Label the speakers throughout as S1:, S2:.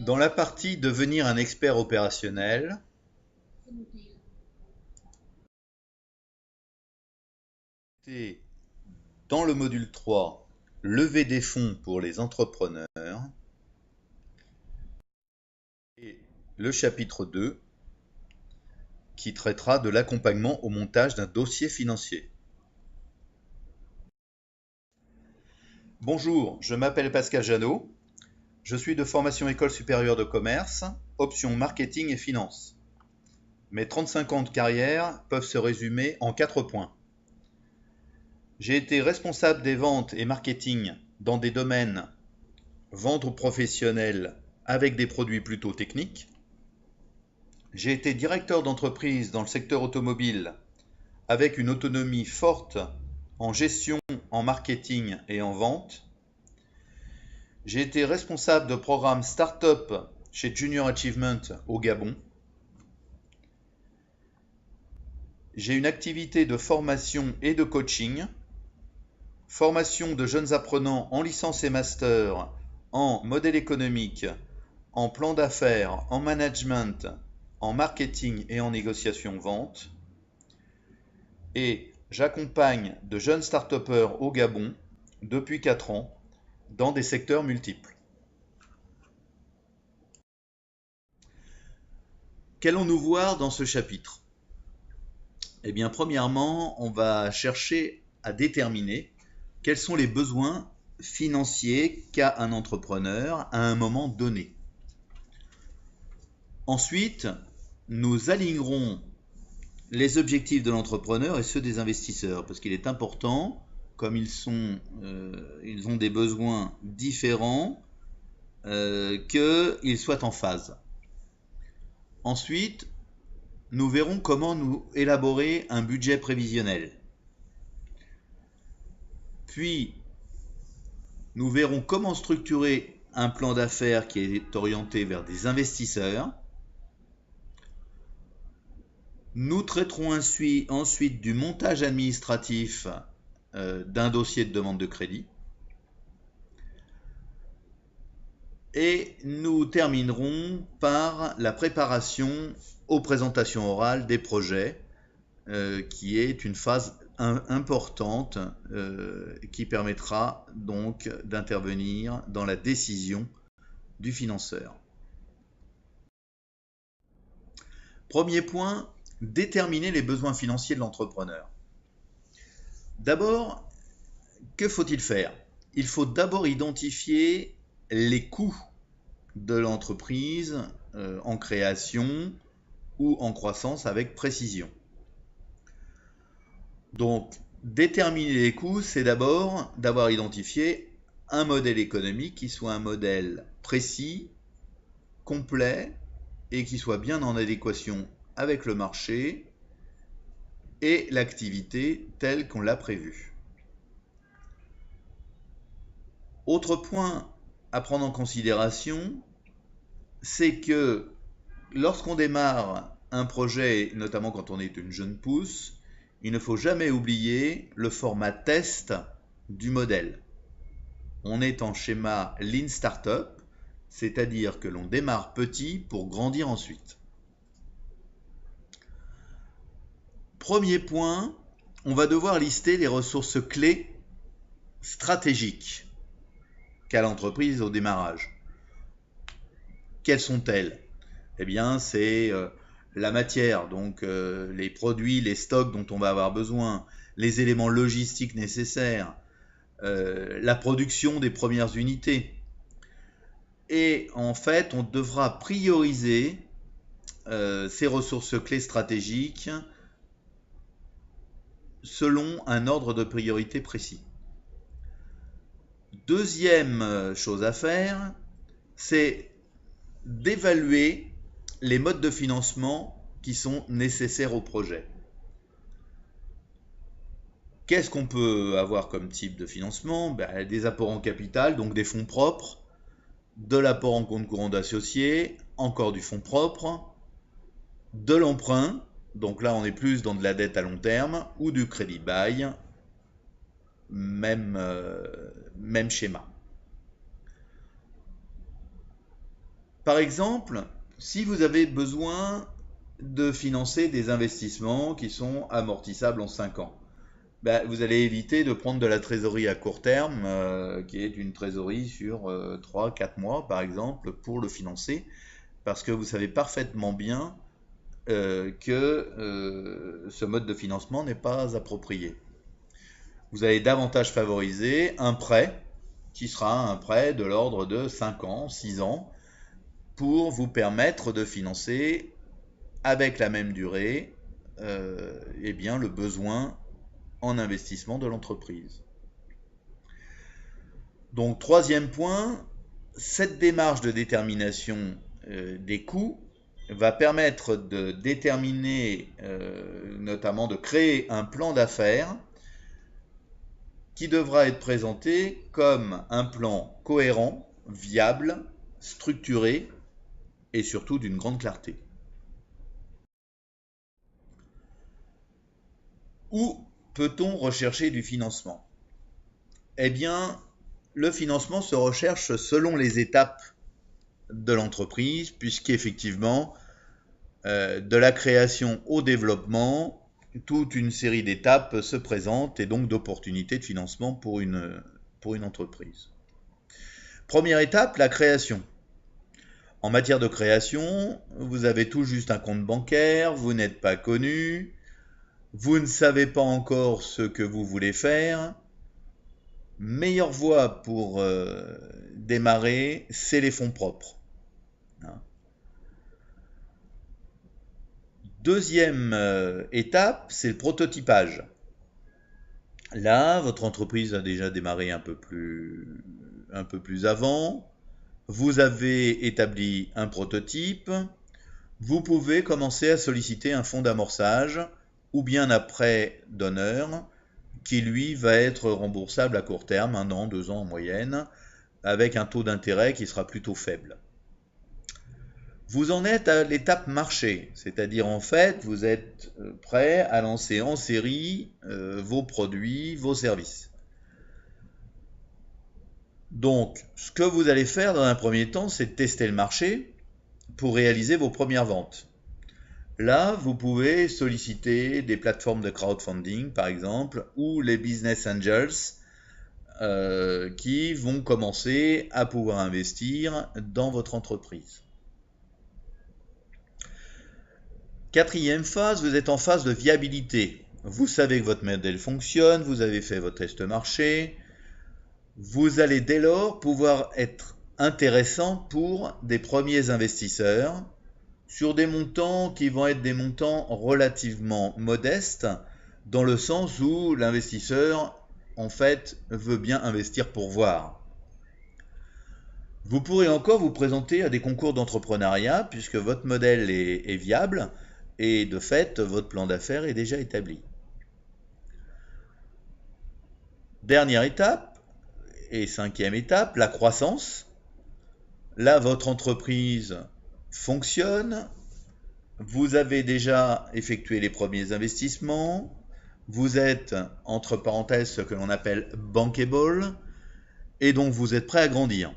S1: Dans la partie devenir un expert opérationnel, dans le module 3, lever des fonds pour les entrepreneurs, et le chapitre 2, qui traitera de l'accompagnement au montage d'un dossier financier. Bonjour, je m'appelle Pascal Jeannot, je suis de formation École supérieure de commerce, option marketing et finance. Mes 35 ans de carrière peuvent se résumer en 4 points. J'ai été responsable des ventes et marketing dans des domaines vente aux professionnels avec des produits plutôt techniques. J'ai été directeur d'entreprise dans le secteur automobile avec une autonomie forte en gestion, en marketing et en vente. J'ai été responsable de programme Startup chez Junior Achievement au Gabon. J'ai une activité de formation et de coaching, formation de jeunes apprenants en licence et master, en modèle économique, en plan d'affaires, en management, en marketing et en négociation vente. Et j'accompagne de jeunes start-upers au Gabon depuis 4 ans dans des secteurs multiples. Qu'allons-nous voir dans ce chapitre? Eh bien, premièrement, on va chercher à déterminer quels sont les besoins financiers qu'a un entrepreneur à un moment donné. Ensuite, nous alignerons les objectifs de l'entrepreneur et ceux des investisseurs, parce qu'il est important, comme ils ont des besoins différents, qu'ils soient en phase. Ensuite, nous verrons comment nous élaborer un budget prévisionnel. Puis, nous verrons comment structurer un plan d'affaires qui est orienté vers des investisseurs. Nous traiterons ensuite du montage administratif d'un dossier de demande de crédit. Et nous terminerons par la préparation aux présentations orales des projets, qui est une phase importante qui permettra donc d'intervenir dans la décision du financeur. Premier point, déterminer les besoins financiers de l'entrepreneur. D'abord, que faut-il faire? Il faut d'abord identifier les coûts de l'entreprise en création ou en croissance avec précision. Donc, déterminer les coûts, c'est d'abord d'avoir identifié un modèle économique qui soit un modèle précis, complet et qui soit bien en adéquation avec le marché et l'activité telle qu'on l'a prévue. Autre point à prendre en considération, c'est que lorsqu'on démarre un projet, notamment quand on est une jeune pousse, il ne faut jamais oublier le format test du modèle. On est en schéma Lean Startup, c'est-à-dire que l'on démarre petit pour grandir ensuite. Premier point, on va devoir lister les ressources clés stratégiques qu'a l'entreprise au démarrage. Quelles sont-elles? Eh bien, c'est la matière, donc les produits, les stocks dont on va avoir besoin, les éléments logistiques nécessaires, la production des premières unités. Et en fait, on devra prioriser ces ressources clés stratégiques selon un ordre de priorité précis. Deuxième chose à faire, c'est d'évaluer les modes de financement qui sont nécessaires au projet. Qu'est-ce qu'on peut avoir comme type de financement? Des apports en capital, donc des fonds propres, de l'apport en compte courant d'associés, encore du fonds propre, de l'emprunt, donc là on est plus dans de la dette à long terme, ou du crédit bail, même schéma. Par exemple, si vous avez besoin de financer des investissements qui sont amortissables en 5 ans, ben, vous allez éviter de prendre de la trésorerie à court terme, qui est une trésorerie sur 3-4 mois par exemple, pour le financer, parce que vous savez parfaitement bien que ce mode de financement n'est pas approprié. Vous allez davantage favoriser un prêt qui sera un prêt de l'ordre de 5 ans, 6 ans, pour vous permettre de financer avec la même durée eh bien, le besoin en investissement de l'entreprise. Donc, troisième point, cette démarche de détermination des coûts va permettre de déterminer, notamment de créer un plan d'affaires qui devra être présenté comme un plan cohérent, viable, structuré et surtout d'une grande clarté. Où peut-on rechercher du financement? Eh bien, le financement se recherche selon les étapes de l'entreprise, puisqu'effectivement, de la création au développement, toute une série d'étapes se présentent et donc d'opportunités de financement pour une entreprise. Première étape, la création. En matière de création, vous avez tout juste un compte bancaire, vous n'êtes pas connu, vous ne savez pas encore ce que vous voulez faire. Meilleure voie pour démarrer, c'est les fonds propres. Deuxième étape, c'est le prototypage. Là, votre entreprise a déjà démarré un peu plus avant. Vous avez établi un prototype. Vous pouvez commencer à solliciter un fonds d'amorçage ou bien un prêt d'honneur qui, lui, va être remboursable à court terme, 1 an, 2 ans en moyenne, avec un taux d'intérêt qui sera plutôt faible. Vous en êtes à l'étape marché, c'est-à-dire en fait, vous êtes prêt à lancer en série vos produits, vos services. Donc, ce que vous allez faire dans un premier temps, c'est de tester le marché pour réaliser vos premières ventes. Là, vous pouvez solliciter des plateformes de crowdfunding, par exemple, ou les business angels qui vont commencer à pouvoir investir dans votre entreprise. Quatrième phase, vous êtes en phase de viabilité. Vous savez que votre modèle fonctionne, vous avez fait votre test marché. Vous allez dès lors pouvoir être intéressant pour des premiers investisseurs sur des montants qui vont être des montants relativement modestes, dans le sens où l'investisseur, en fait, veut bien investir pour voir. Vous pourrez encore vous présenter à des concours d'entrepreneuriat, puisque votre modèle est viable, et de fait, votre plan d'affaires est déjà établi. Dernière étape, et cinquième étape, la croissance. Là, votre entreprise fonctionne, vous avez déjà effectué les premiers investissements, vous êtes, entre parenthèses, ce que l'on appelle bankable, et donc vous êtes prêt à grandir.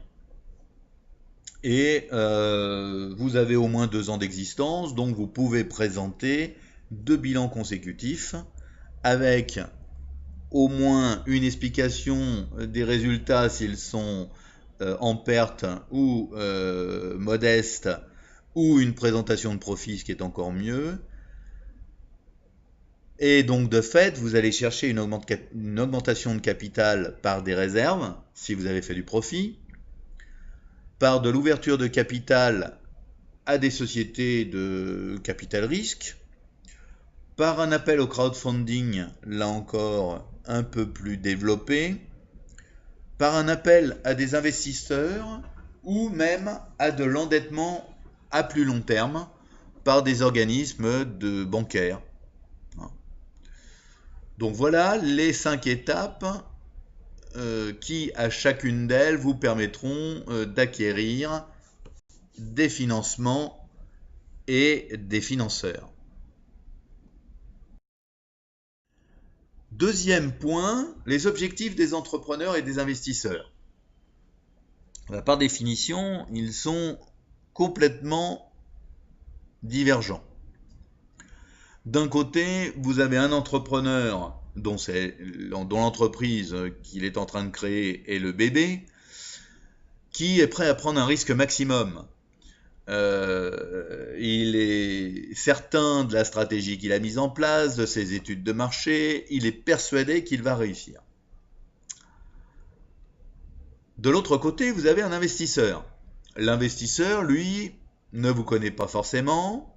S1: Et vous avez au moins 2 ans d'existence, donc vous pouvez présenter 2 bilans consécutifs avec au moins une explication des résultats s'ils sont en perte ou modestes, ou une présentation de profit, ce qui est encore mieux. Et donc de fait, vous allez chercher une augmentation de capital par des réserves, si vous avez fait du profit, par de l'ouverture de capital à des sociétés de capital risque, par un appel au crowdfunding, là encore un peu plus développé, par un appel à des investisseurs ou même à de l'endettement à plus long terme par des organismes bancaires. Donc voilà les 5 étapes qui, à chacune d'elles, vous permettront d'acquérir des financements et des financeurs. Deuxième point, les objectifs des entrepreneurs et des investisseurs. Par définition, ils sont complètement divergents. D'un côté, vous avez un entrepreneur dont l'entreprise qu'il est en train de créer est le bébé, qui est prêt à prendre un risque maximum. Il est certain de la stratégie qu'il a mise en place, de ses études de marché, il est persuadé qu'il va réussir. De l'autre côté, vous avez un investisseur. L'investisseur, lui, ne vous connaît pas forcément,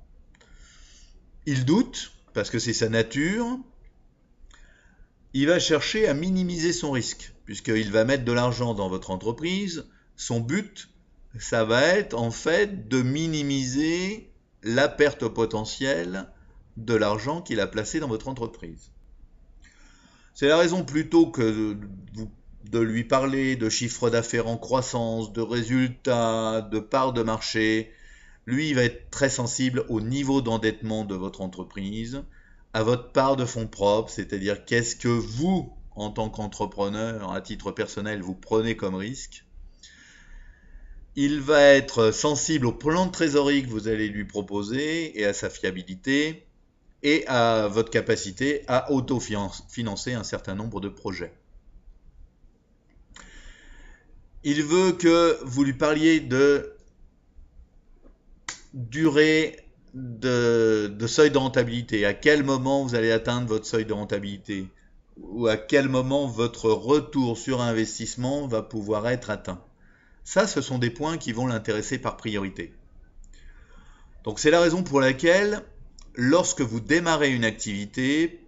S1: il doute, parce que c'est sa nature, il va chercher à minimiser son risque, puisqu'il va mettre de l'argent dans votre entreprise. Son but, ça va être en fait de minimiser la perte potentielle de l'argent qu'il a placé dans votre entreprise. C'est la raison plutôt que de lui parler de chiffre d'affaires en croissance, de résultats, de parts de marché. Lui, il va être très sensible au niveau d'endettement de votre entreprise, à votre part de fonds propres, c'est-à-dire qu'est-ce que vous, en tant qu'entrepreneur, à titre personnel, vous prenez comme risque. Il va être sensible au plan de trésorerie que vous allez lui proposer et à sa fiabilité et à votre capacité à autofinancer un certain nombre de projets. Il veut que vous lui parliez de durée de seuil de rentabilité. À quel moment vous allez atteindre votre seuil de rentabilité ou à quel moment votre retour sur investissement va pouvoir être atteint. Ça, ce sont des points qui vont l'intéresser par priorité. Donc c'est la raison pour laquelle, lorsque vous démarrez une activité,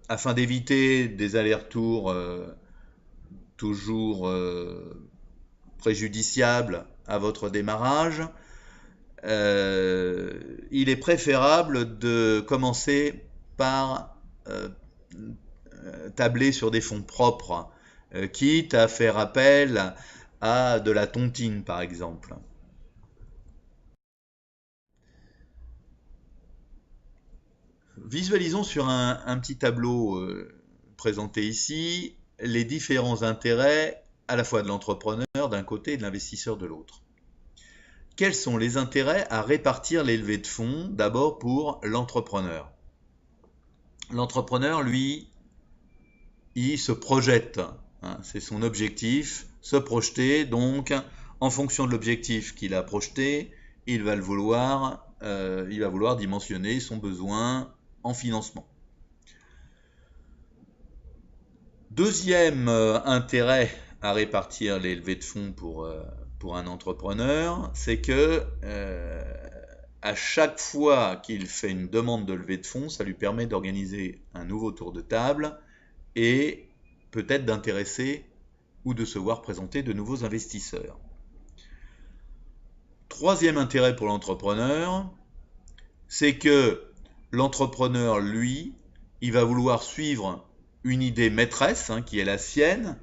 S1: afin d'éviter des allers-retours toujours préjudiciables à votre démarrage, il est préférable de commencer par tabler sur des fonds propres, quitte à faire appel à de la tontine par exemple. Visualisons sur un petit tableau présenté ici les différents intérêts à la fois de l'entrepreneur d'un côté et de l'investisseur de l'autre. Quels sont les intérêts à répartir les levées de fonds d'abord pour l'entrepreneur? L'entrepreneur, lui, il se projette, c'est son objectif, se projeter, donc en fonction de l'objectif qu'il a projeté, il va vouloir dimensionner son besoin en financement. Deuxième intérêt à répartir les levées de fonds pour un entrepreneur, c'est que à chaque fois qu'il fait une demande de levée de fonds, ça lui permet d'organiser un nouveau tour de table et peut-être d'intéresser ou de se voir présenter de nouveaux investisseurs. Troisième intérêt pour l'entrepreneur, c'est que l'entrepreneur, lui, il va vouloir suivre une idée maîtresse, qui est la sienne.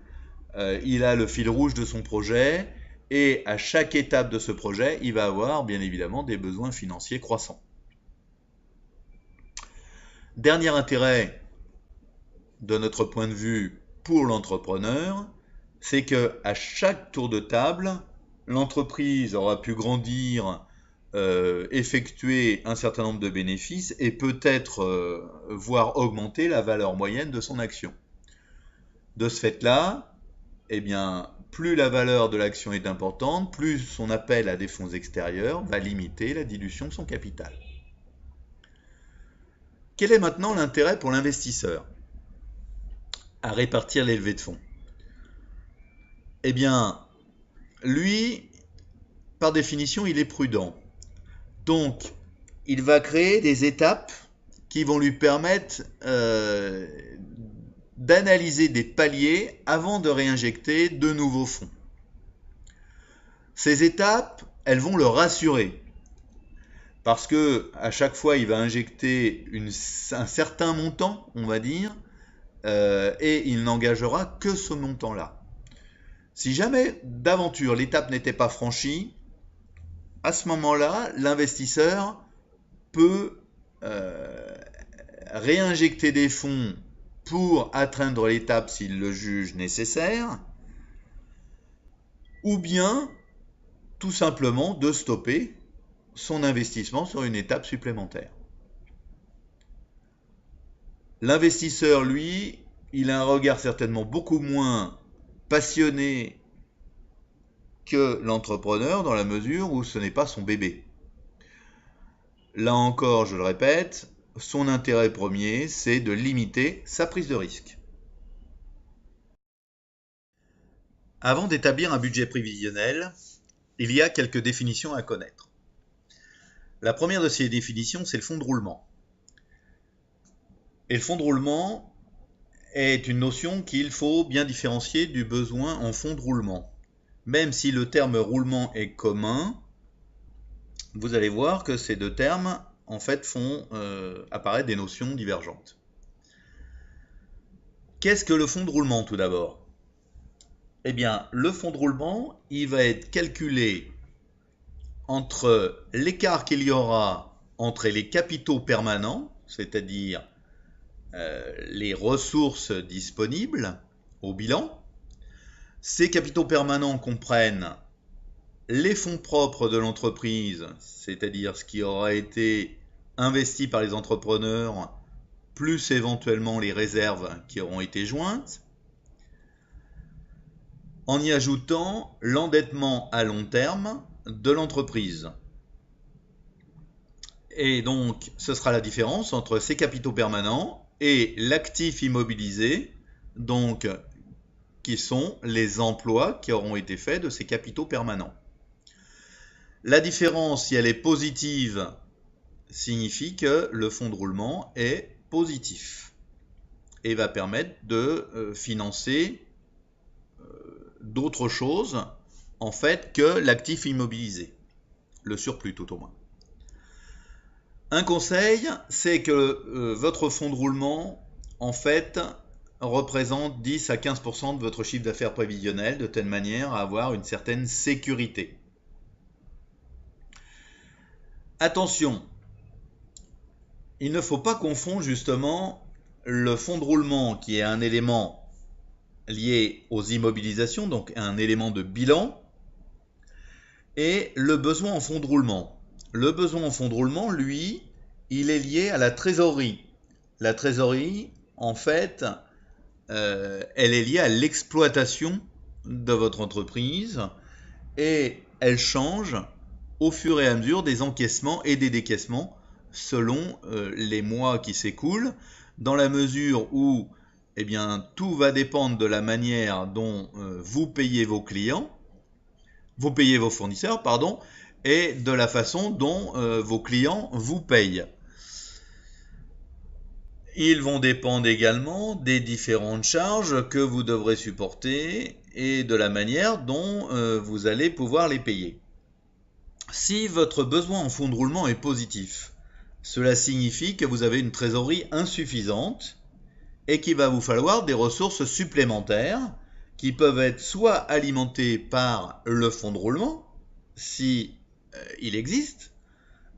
S1: Il a le fil rouge de son projet et à chaque étape de ce projet, il va avoir bien évidemment des besoins financiers croissants. Dernier intérêt de notre point de vue pour l'entrepreneur, c'est que à chaque tour de table, l'entreprise aura pu grandir, effectuer un certain nombre de bénéfices et peut-être voir augmenter la valeur moyenne de son action. De ce fait-là, eh bien, plus la valeur de l'action est importante, plus son appel à des fonds extérieurs va limiter la dilution de son capital. Quel est maintenant l'intérêt pour l'investisseur à répartir les levées de fonds? Eh bien, lui, par définition, il est prudent. Donc, il va créer des étapes qui vont lui permettre d'analyser des paliers avant de réinjecter de nouveaux fonds. Ces étapes, elles vont le rassurer. Parce que à chaque fois, il va injecter un certain montant, on va dire, et il n'engagera que ce montant-là. Si jamais d'aventure l'étape n'était pas franchie, à ce moment-là, l'investisseur peut réinjecter des fonds pour atteindre l'étape s'il le juge nécessaire, ou bien tout simplement de stopper son investissement sur une étape supplémentaire. L'investisseur, lui, il a un regard certainement beaucoup moins passionné que l'entrepreneur dans la mesure où ce n'est pas son bébé. Là encore, je le répète, son intérêt premier, c'est de limiter sa prise de risque. Avant d'établir un budget prévisionnel, il y a quelques définitions à connaître. La première de ces définitions, c'est le fonds de roulement. Et le fonds de roulement est une notion qu'il faut bien différencier du besoin en fonds de roulement. Même si le terme roulement est commun, vous allez voir que ces deux termes en fait font apparaître des notions divergentes. Qu'est-ce que le fonds de roulement tout d'abord? Eh bien, le fonds de roulement, il va être calculé entre l'écart qu'il y aura entre les capitaux permanents, c'est-à-dire les ressources disponibles au bilan. Ces capitaux permanents comprennent les fonds propres de l'entreprise, c'est-à-dire ce qui aura été investi par les entrepreneurs, plus éventuellement les réserves qui auront été jointes, en y ajoutant l'endettement à long terme de l'entreprise. Et donc, ce sera la différence entre ces capitaux permanents et l'actif immobilisé, donc qui sont les emplois qui auront été faits de ces capitaux permanents. La différence, si elle est positive, signifie que le fonds de roulement est positif et va permettre de financer d'autres choses en fait que l'actif immobilisé, le surplus tout au moins. Un conseil, c'est que votre fonds de roulement en fait représente 10 à 15% de votre chiffre d'affaires prévisionnel de telle manière à avoir une certaine sécurité. Attention, il ne faut pas confondre justement le fonds de roulement qui est un élément lié aux immobilisations, donc un élément de bilan, et le besoin en fonds de roulement. Le besoin en fonds de roulement, lui, il est lié à la trésorerie. La trésorerie, en fait, elle est liée à l'exploitation de votre entreprise et elle change au fur et à mesure des encaissements et des décaissements selon les mois qui s'écoulent, dans la mesure où eh bien, tout va dépendre de la manière dont vous payez vos clients, vous payez vos fournisseurs, pardon, et de la façon dont vos clients vous payent. Ils vont dépendre également des différentes charges que vous devrez supporter et de la manière dont vous allez pouvoir les payer. Si votre besoin en fonds de roulement est positif, cela signifie que vous avez une trésorerie insuffisante et qu'il va vous falloir des ressources supplémentaires qui peuvent être soit alimentées par le fonds de roulement, si il existe,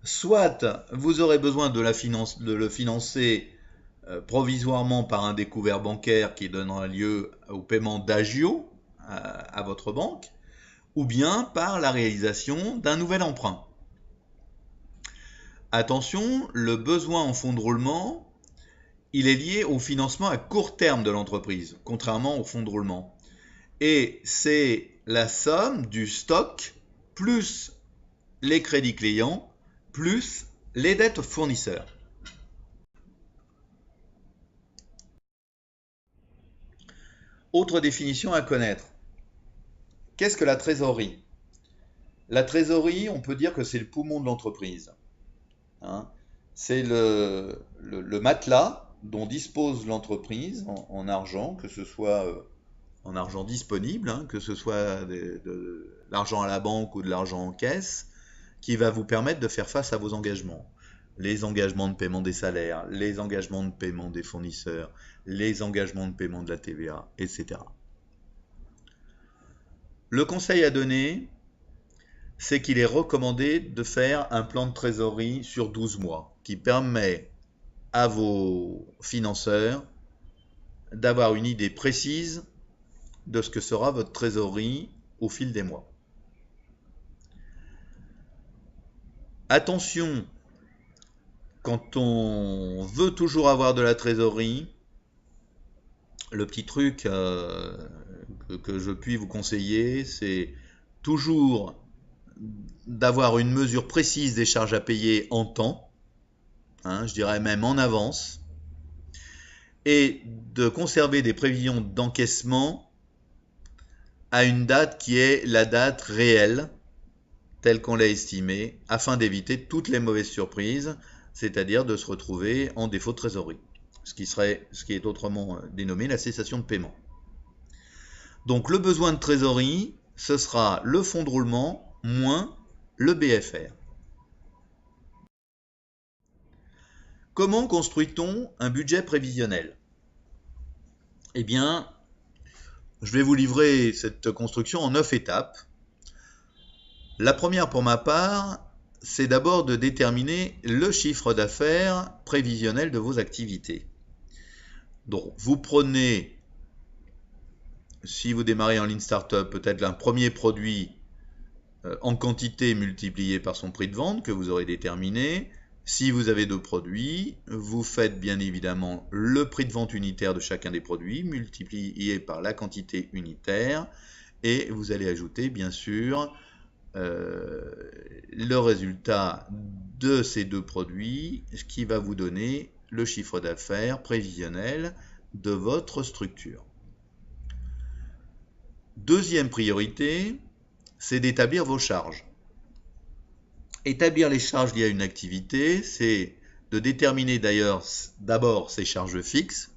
S1: soit vous aurez besoin de le financer provisoirement par un découvert bancaire qui donnera lieu au paiement d'agio à votre banque, ou bien par la réalisation d'un nouvel emprunt. Attention, le besoin en fonds de roulement, il est lié au financement à court terme de l'entreprise, contrairement au fonds de roulement. Et c'est la somme du stock plus les crédits clients plus les dettes fournisseurs. Autre définition à connaître. Qu'est-ce que la trésorerie? La trésorerie, on peut dire que c'est le poumon de l'entreprise. C'est le matelas dont dispose l'entreprise en argent, que ce soit en argent disponible, que ce soit de l'argent à la banque ou de l'argent en caisse, qui va vous permettre de faire face à vos engagements. Les engagements de paiement des salaires, les engagements de paiement des fournisseurs, les engagements de paiement de la TVA, etc. Le conseil à donner, c'est qu'il est recommandé de faire un plan de trésorerie sur 12 mois, qui permet à vos financeurs d'avoir une idée précise de ce que sera votre trésorerie au fil des mois. Attention, quand on veut toujours avoir de la trésorerie, le petit truc que je puis vous conseiller, c'est toujours d'avoir une mesure précise des charges à payer en temps, je dirais même en avance, et de conserver des prévisions d'encaissement à une date qui est la date réelle, telle qu'on l'a estimée, afin d'éviter toutes les mauvaises surprises, c'est-à-dire de se retrouver en défaut de trésorerie, ce qui est autrement dénommé la cessation de paiement. Donc le besoin de trésorerie, ce sera le fonds de roulement moins le BFR. Comment construit-on un budget prévisionnel? Eh bien, je vais vous livrer cette construction en 9 étapes. La première pour ma part, c'est d'abord de déterminer le chiffre d'affaires prévisionnel de vos activités. Donc, vous prenez, si vous démarrez en Lean Startup, peut-être un premier produit en quantité multiplié par son prix de vente que vous aurez déterminé. Si vous avez 2 produits, vous faites bien évidemment le prix de vente unitaire de chacun des produits multiplié par la quantité unitaire et vous allez ajouter bien sûr le résultat de ces 2 produits, ce qui va vous donner le chiffre d'affaires prévisionnel de votre structure. Deuxième priorité, c'est d'établir vos charges. Établir les charges liées à une activité, c'est de déterminer d'abord ces charges fixes.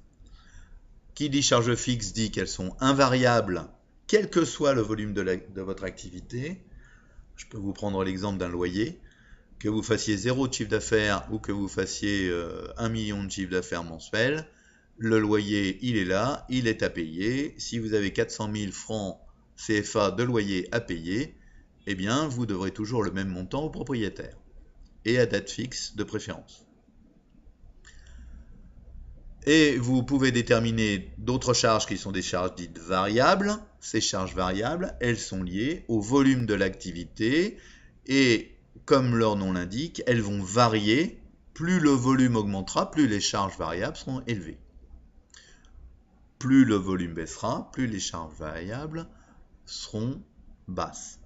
S1: Qui dit charges fixes dit qu'elles sont invariables, quel que soit le volume de votre activité. Je peux vous prendre l'exemple d'un loyer. Que vous fassiez 0 de chiffre d'affaires ou que vous fassiez 1 million de chiffre d'affaires mensuel, le loyer, il est là, il est à payer. Si vous avez 400 000 francs CFA de loyer à payer, eh bien, vous devrez toujours le même montant au propriétaire, et à date fixe de préférence. Et vous pouvez déterminer d'autres charges qui sont des charges dites variables. Ces charges variables, elles sont liées au volume de l'activité, et comme leur nom l'indique, elles vont varier. Plus le volume augmentera, plus les charges variables seront élevées. Plus le volume baissera, plus les charges variables seront basses.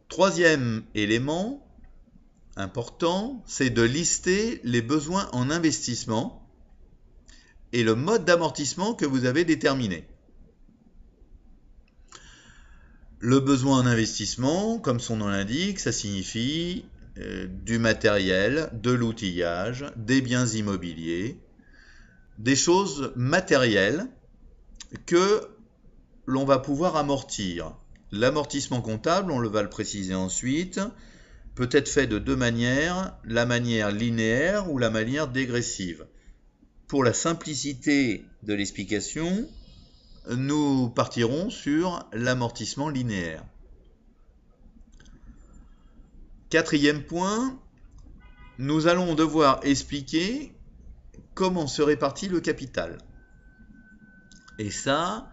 S1: Troisième élément important, c'est de lister les besoins en investissement et le mode d'amortissement que vous avez déterminé. Le besoin en investissement, comme son nom l'indique, ça signifie du matériel, de l'outillage, des biens immobiliers, des choses matérielles que l'on va pouvoir amortir. L'amortissement comptable, on va le préciser ensuite, peut être fait de 2 manières, la manière linéaire ou la manière dégressive. Pour la simplicité de l'explication, nous partirons sur l'amortissement linéaire. Quatrième point, nous allons devoir expliquer comment se répartit le capital. Et ça,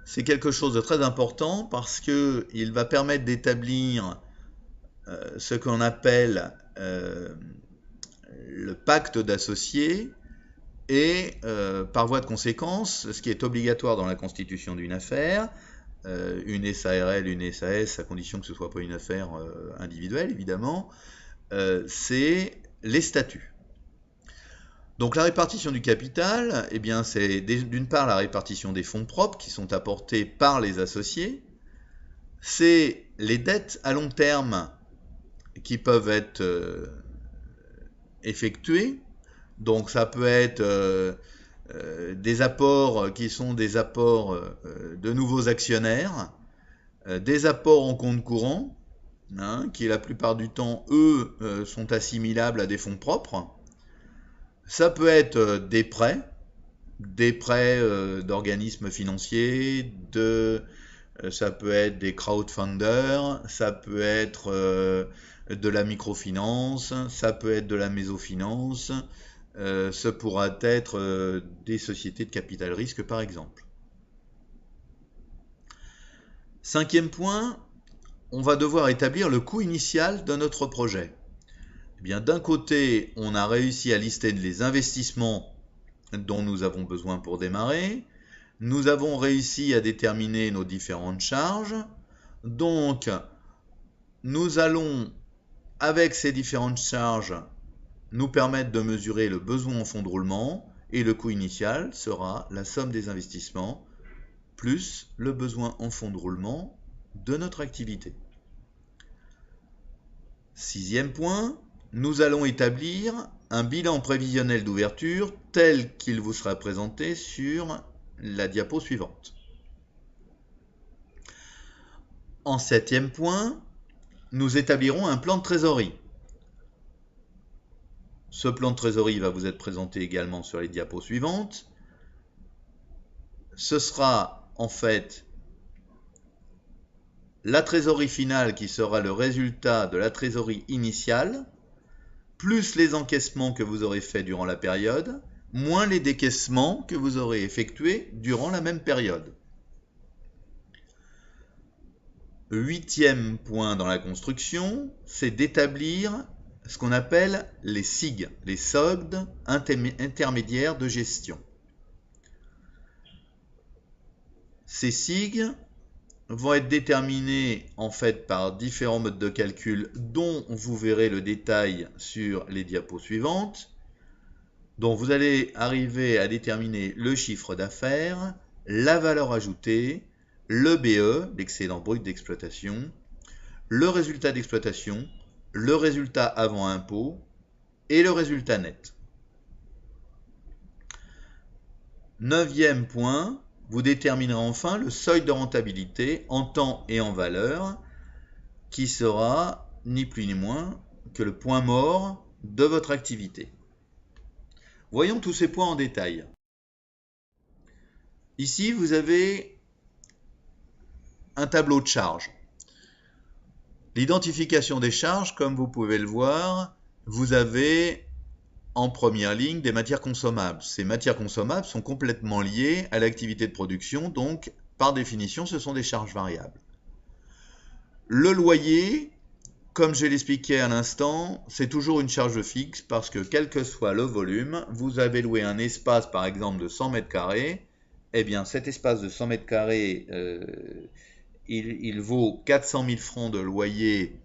S1: c'est quelque chose de très important parce qu'il va permettre d'établir ce qu'on appelle le pacte d'associés et par voie de conséquence, ce qui est obligatoire dans la constitution d'une affaire, une SARL, une SAS, à condition que ce ne soit pas une affaire individuelle évidemment, c'est les statuts. Donc la répartition du capital, eh bien, c'est d'une part la répartition des fonds propres qui sont apportés par les associés, c'est les dettes à long terme qui peuvent être effectuées, donc ça peut être des apports qui sont des apports de nouveaux actionnaires, des apports en compte courant, qui la plupart du temps, eux, sont assimilables à des fonds propres. Ça peut être des prêts d'organismes financiers, ça peut être des crowdfunders, ça peut être de la microfinance, ça peut être de la mésofinance, ça pourra être des sociétés de capital risque par exemple. Cinquième point, on va devoir établir le coût initial de notre projet. Eh bien, d'un côté, on a réussi à lister les investissements dont nous avons besoin pour démarrer. Nous avons réussi à déterminer nos différentes charges. Donc, nous allons, avec ces différentes charges, nous permettre de mesurer le besoin en fonds de roulement, et le coût initial sera la somme des investissements plus le besoin en fonds de roulement de notre activité. 6e point, nous allons établir un bilan prévisionnel d'ouverture tel qu'il vous sera présenté sur la diapo suivante. En 7e point, nous établirons un plan de trésorerie. Ce plan de trésorerie va vous être présenté également sur les diapos suivantes. Ce sera en fait la trésorerie finale qui sera le résultat de la trésorerie initiale, plus les encaissements que vous aurez faits durant la période, moins les décaissements que vous aurez effectués durant la même période. 8e point dans la construction, c'est d'établir ce qu'on appelle les SIG, les soldes intermédiaires de gestion. Ces SIG vont être déterminés en fait par différents modes de calcul dont vous verrez le détail sur les diapos suivantes. Donc vous allez arriver à déterminer le chiffre d'affaires, la valeur ajoutée, le BE, l'excédent brut d'exploitation, le résultat d'exploitation, le résultat avant impôt et le résultat net. 9e point, vous déterminerez enfin le seuil de rentabilité en temps et en valeur qui sera ni plus ni moins que le point mort de votre activité. Voyons tous ces points en détail. Ici, vous avez un tableau de charges. L'identification des charges, comme vous pouvez le voir, vous avez en première ligne des matières consommables. Ces matières consommables sont complètement liées à l'activité de production, donc par définition, ce sont des charges variables. Le loyer, comme je l'expliquais à l'instant, c'est toujours une charge fixe parce que quel que soit le volume, vous avez loué un espace par exemple de 100 mètres carrés, eh bien cet espace de 100 mètres carrés, il vaut 400 000 francs de loyer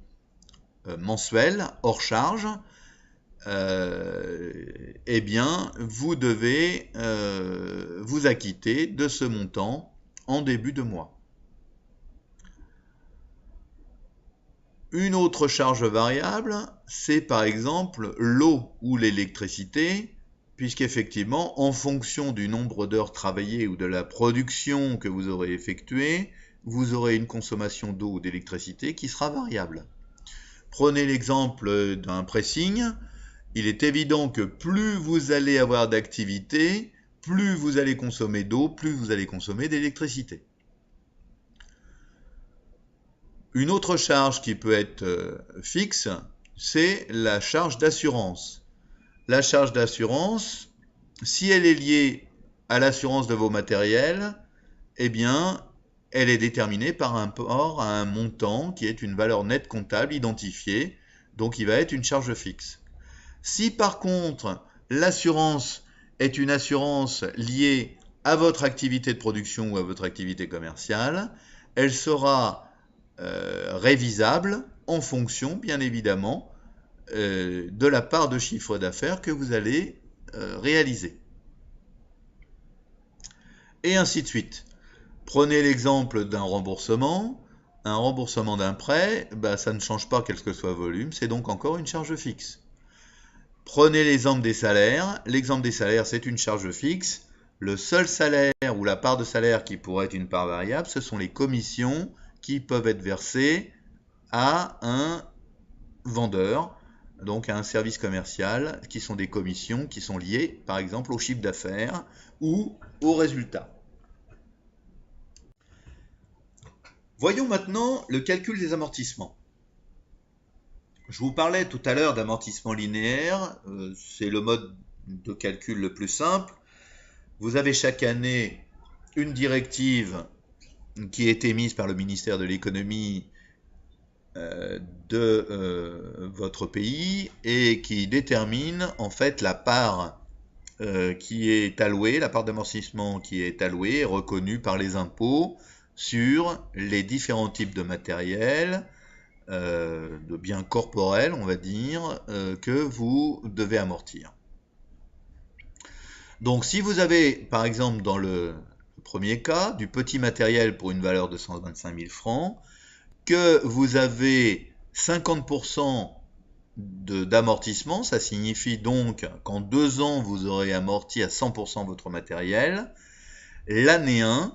S1: mensuel, hors charge. Eh bien, vous devez vous acquitter de ce montant en début de mois. Une autre charge variable, c'est par exemple l'eau ou l'électricité, puisqu'effectivement, en fonction du nombre d'heures travaillées ou de la production que vous aurez effectuée, vous aurez une consommation d'eau ou d'électricité qui sera variable. Prenez l'exemple d'un pressing. Il est évident que plus vous allez avoir d'activité, plus vous allez consommer d'eau, plus vous allez consommer d'électricité. Une autre charge qui peut être fixe, c'est la charge d'assurance. La charge d'assurance, si elle est liée à l'assurance de vos matériels, eh bien, elle est déterminée par rapport à un montant qui est une valeur nette comptable identifiée, donc il va être une charge fixe. Si par contre, l'assurance est une assurance liée à votre activité de production ou à votre activité commerciale, elle sera révisable en fonction, bien évidemment, de la part de chiffre d'affaires que vous allez réaliser. Et ainsi de suite. Prenez l'exemple d'un remboursement. Un remboursement d'un prêt, ça ne change pas quel que soit le volume, c'est donc encore une charge fixe. Prenez l'exemple des salaires. L'exemple des salaires, c'est une charge fixe. Le seul salaire ou la part de salaire qui pourrait être une part variable, ce sont les commissions qui peuvent être versées à un vendeur, donc à un service commercial, qui sont des commissions qui sont liées, par exemple, au chiffre d'affaires ou au résultat. Voyons maintenant le calcul des amortissements. Je vous parlais tout à l'heure d'amortissement linéaire, c'est le mode de calcul le plus simple. Vous avez chaque année une directive qui est émise par le ministère de l'économie de votre pays et qui détermine en fait la part qui est allouée, la part d'amortissement qui est allouée et reconnue par les impôts sur les différents types de matériel, de biens corporels, on va dire, que vous devez amortir. Donc si vous avez, par exemple, dans le premier cas, du petit matériel pour une valeur de 125 000 francs, que vous avez 50% d'amortissement, ça signifie donc qu'en 2 ans, vous aurez amorti à 100% votre matériel. L'année 1,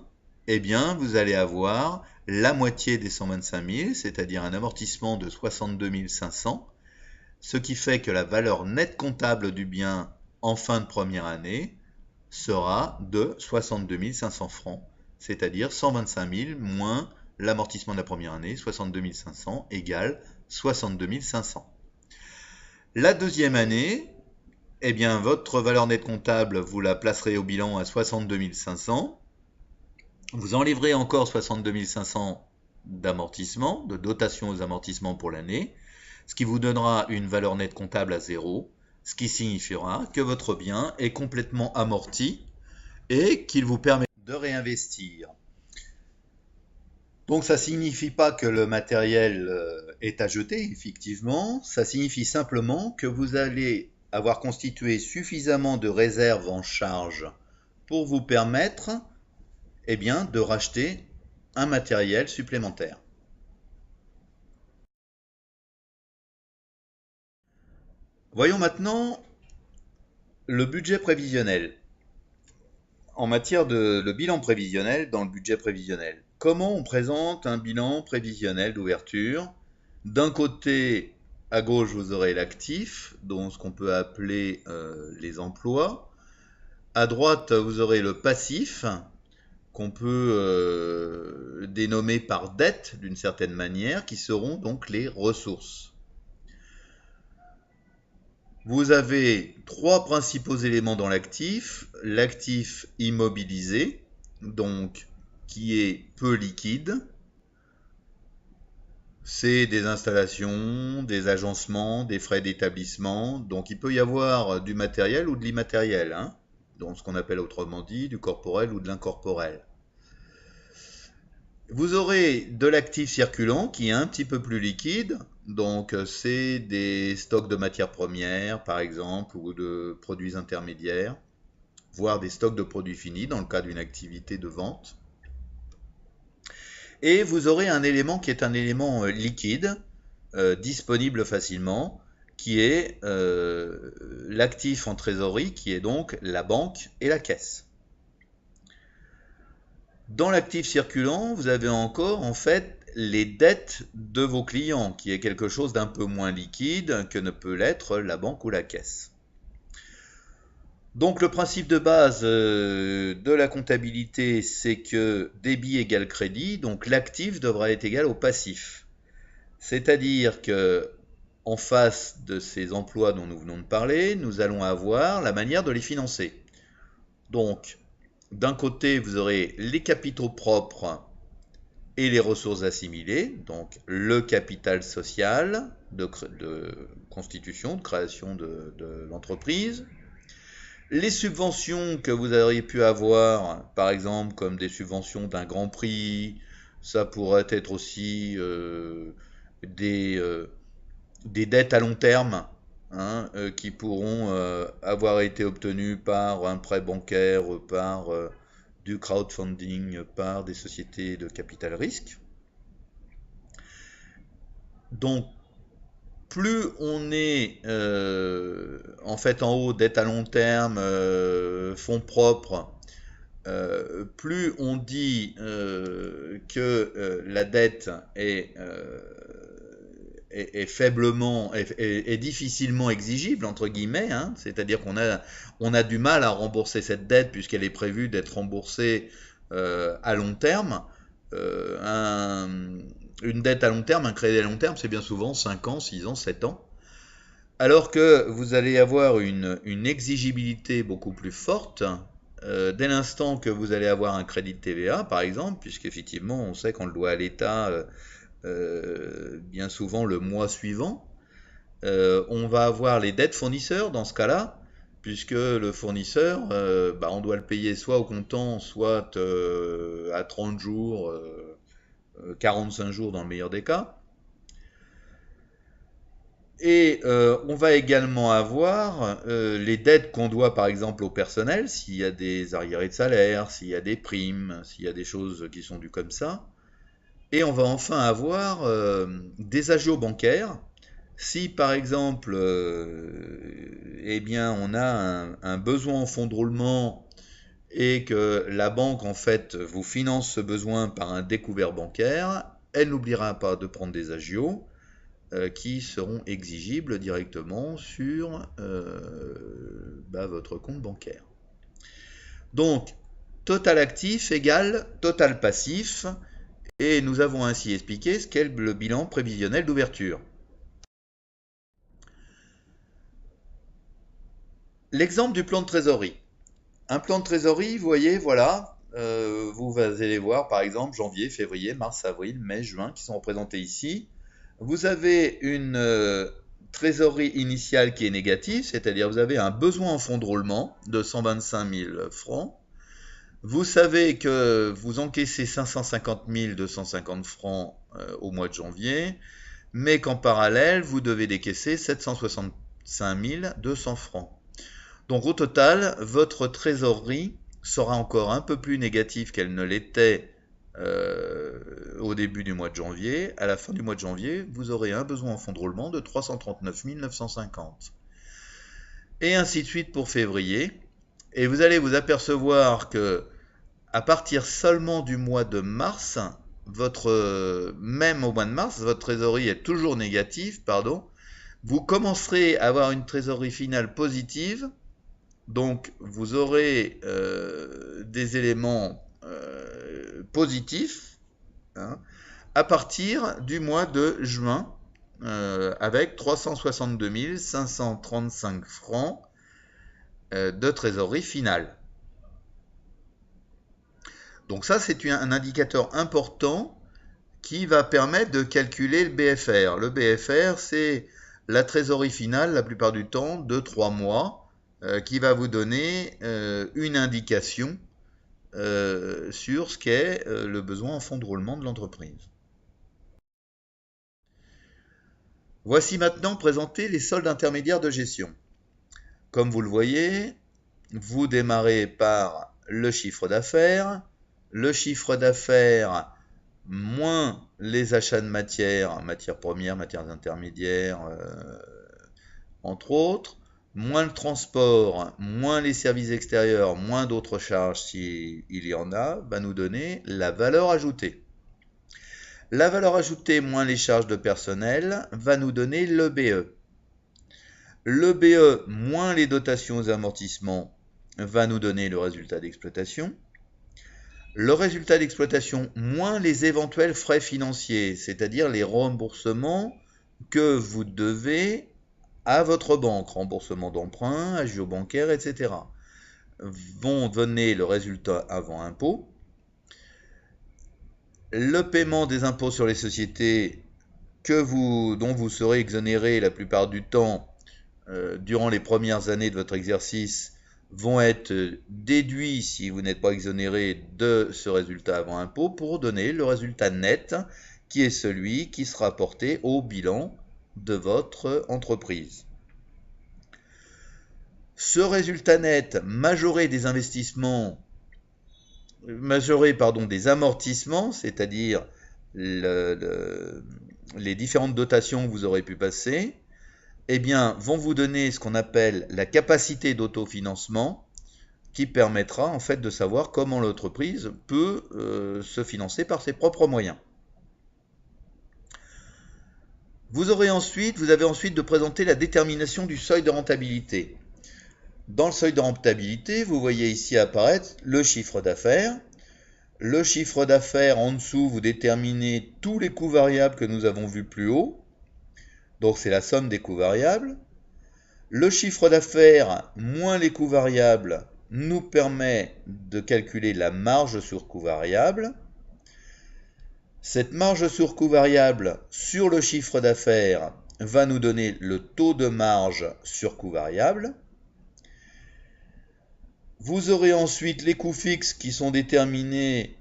S1: eh bien, vous allez avoir la moitié des 125 000, c'est-à-dire un amortissement de 62 500, ce qui fait que la valeur nette comptable du bien en fin de première année sera de 62 500 francs, c'est-à-dire 125 000 moins l'amortissement de la première année, 62 500 égale 62 500. La deuxième année, eh bien, votre valeur nette comptable, vous la placerez au bilan à 62 500. Vous enlèverez encore 62 500 d'amortissement, de dotation aux amortissements pour l'année, ce qui vous donnera une valeur nette comptable à 0, ce qui signifiera que votre bien est complètement amorti et qu'il vous permet de réinvestir. Donc ça ne signifie pas que le matériel est à jeter, effectivement, ça signifie simplement que vous allez avoir constitué suffisamment de réserves en charge pour vous permettre eh bien, de racheter un matériel supplémentaire. Voyons maintenant le budget prévisionnel. En matière de le bilan prévisionnel dans le budget prévisionnel. Comment on présente un bilan prévisionnel d'ouverture? D'un côté, à gauche, vous aurez l'actif, donc ce qu'on peut appeler les emplois. À droite, vous aurez le passif, qu'on peut dénommer par dette d'une certaine manière, qui seront donc les ressources. Vous avez 3 principaux éléments dans l'actif. L'actif immobilisé, donc qui est peu liquide. C'est des installations, des agencements, des frais d'établissement. Donc il peut y avoir du matériel ou de l'immatériel, hein, donc ce qu'on appelle autrement dit du corporel ou de l'incorporel. Vous aurez de l'actif circulant qui est un petit peu plus liquide, donc c'est des stocks de matières premières par exemple ou de produits intermédiaires, voire des stocks de produits finis dans le cas d'une activité de vente. Et vous aurez un élément qui est un élément liquide, disponible facilement, qui est l'actif en trésorerie, qui est donc la banque et la caisse. Dans l'actif circulant, vous avez encore en fait les dettes de vos clients, qui est quelque chose d'un peu moins liquide que ne peut l'être la banque ou la caisse. Donc le principe de base de la comptabilité, c'est que débit égale crédit, donc l'actif devra être égal au passif. C'est-à-dire que en face de ces emplois dont nous venons de parler, nous allons avoir la manière de les financer. Donc, d'un côté, vous aurez les capitaux propres et les ressources assimilées, donc le capital social de constitution, de création de l'entreprise, les subventions que vous auriez pu avoir, par exemple comme des subventions d'un grand prix, ça pourrait être aussi des dettes à long terme, hein, qui pourront avoir été obtenues par un prêt bancaire, par du crowdfunding, par des sociétés de capital risque. Donc, plus on est en fait en haut, dette à long terme, fonds propres, plus on dit que la dette est faiblement, est difficilement exigible, entre guillemets, hein, c'est-à-dire qu'on a du mal à rembourser cette dette puisqu'elle est prévue d'être remboursée à long terme. Une dette à long terme, un crédit à long terme, c'est bien souvent 5 ans, 6 ans, 7 ans. Alors que vous allez avoir une exigibilité beaucoup plus forte dès l'instant que vous allez avoir un crédit de TVA, par exemple, puisqu'effectivement, on sait qu'on le doit à l'État bien souvent le mois suivant. On va avoir les dettes fournisseurs dans ce cas-là, puisque le fournisseur, on doit le payer soit au comptant, soit à 30 jours, 45 jours dans le meilleur des cas. Et on va également avoir les dettes qu'on doit par exemple au personnel, s'il y a des arriérés de salaire, s'il y a des primes, s'il y a des choses qui sont dues comme ça. Et on va enfin avoir des agios bancaires. Si par exemple, on a un besoin en fonds de roulement et que la banque en fait vous finance ce besoin par un découvert bancaire, elle n'oubliera pas de prendre des agios qui seront exigibles directement sur votre compte bancaire. Donc, total actif égale total passif, et nous avons ainsi expliqué ce qu'est le bilan prévisionnel d'ouverture. L'exemple du plan de trésorerie. Un plan de trésorerie, vous voyez, voilà, vous allez voir par exemple janvier, février, mars, avril, mai, juin qui sont représentés ici. Vous avez une trésorerie initiale qui est négative, c'est-à-dire vous avez un besoin en fonds de roulement de 125 000 francs. Vous savez que vous encaissez 550 250 francs au mois de janvier, mais qu'en parallèle, vous devez décaisser 765 200 francs. Donc au total, votre trésorerie sera encore un peu plus négative qu'elle ne l'était au début du mois de janvier. À la fin du mois de janvier, vous aurez un besoin en fonds de roulement de 339 950. Et ainsi de suite pour février. Et vous allez vous apercevoir que à partir seulement du mois de mars, même au mois de mars, votre trésorerie est toujours négative, vous commencerez à avoir une trésorerie finale positive. Donc vous aurez des éléments positifs à partir du mois de juin avec 362 535 francs de trésorerie finale. Donc ça c'est un indicateur important qui va permettre de calculer le BFR. Le BFR c'est la trésorerie finale la plupart du temps de 3 mois qui va vous donner une indication sur ce qu'est le besoin en fonds de roulement de l'entreprise. Voici maintenant présentés les soldes intermédiaires de gestion. Comme vous le voyez, vous démarrez par le chiffre d'affaires. Le chiffre d'affaires moins les achats de matières premières, matières intermédiaires, entre autres, moins le transport, moins les services extérieurs, moins d'autres charges s'il y en a, va nous donner la valeur ajoutée. La valeur ajoutée moins les charges de personnel va nous donner le BE. Le BE moins les dotations aux amortissements va nous donner le résultat d'exploitation. Le résultat d'exploitation moins les éventuels frais financiers, c'est-à-dire les remboursements que vous devez à votre banque, remboursement d'emprunt, agio bancaire, etc., vont donner le résultat avant impôt. Le paiement des impôts sur les sociétés dont vous serez exonéré la plupart du temps durant les premières années de votre exercice vont être déduits si vous n'êtes pas exonéré de ce résultat avant impôt pour donner le résultat net qui est celui qui sera apporté au bilan de votre entreprise. Ce résultat net majoré des amortissements, c'est-à-dire les différentes dotations que vous aurez pu passer, vont vous donner ce qu'on appelle la capacité d'autofinancement qui permettra en fait de savoir comment l'entreprise peut se financer par ses propres moyens. Vous avez ensuite de présenter la détermination du seuil de rentabilité. Dans le seuil de rentabilité, vous voyez ici apparaître le chiffre d'affaires. Le chiffre d'affaires, en dessous, vous déterminez tous les coûts variables que nous avons vus plus haut. Donc c'est la somme des coûts variables. Le chiffre d'affaires moins les coûts variables nous permet de calculer la marge sur coûts variables. Cette marge sur coût variable sur le chiffre d'affaires va nous donner le taux de marge sur coût variable. Vous aurez ensuite les coûts fixes qui sont déterminés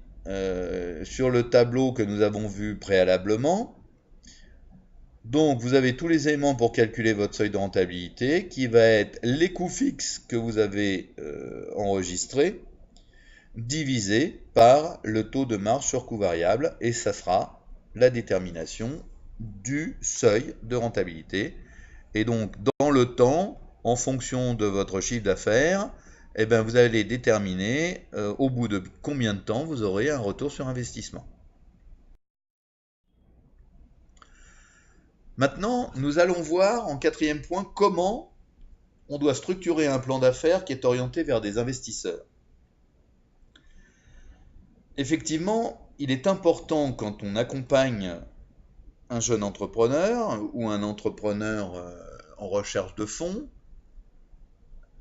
S1: sur le tableau que nous avons vu préalablement. Donc vous avez tous les éléments pour calculer votre seuil de rentabilité qui va être les coûts fixes que vous avez enregistrés divisé par le taux de marge sur coût variable et ça sera la détermination du seuil de rentabilité. Et donc dans le temps, en fonction de votre chiffre d'affaires, eh bien, vous allez déterminer au bout de combien de temps vous aurez un retour sur investissement. Maintenant, nous allons voir en quatrième point comment on doit structurer un plan d'affaires qui est orienté vers des investisseurs. Effectivement, il est important quand on accompagne un jeune entrepreneur ou un entrepreneur en recherche de fonds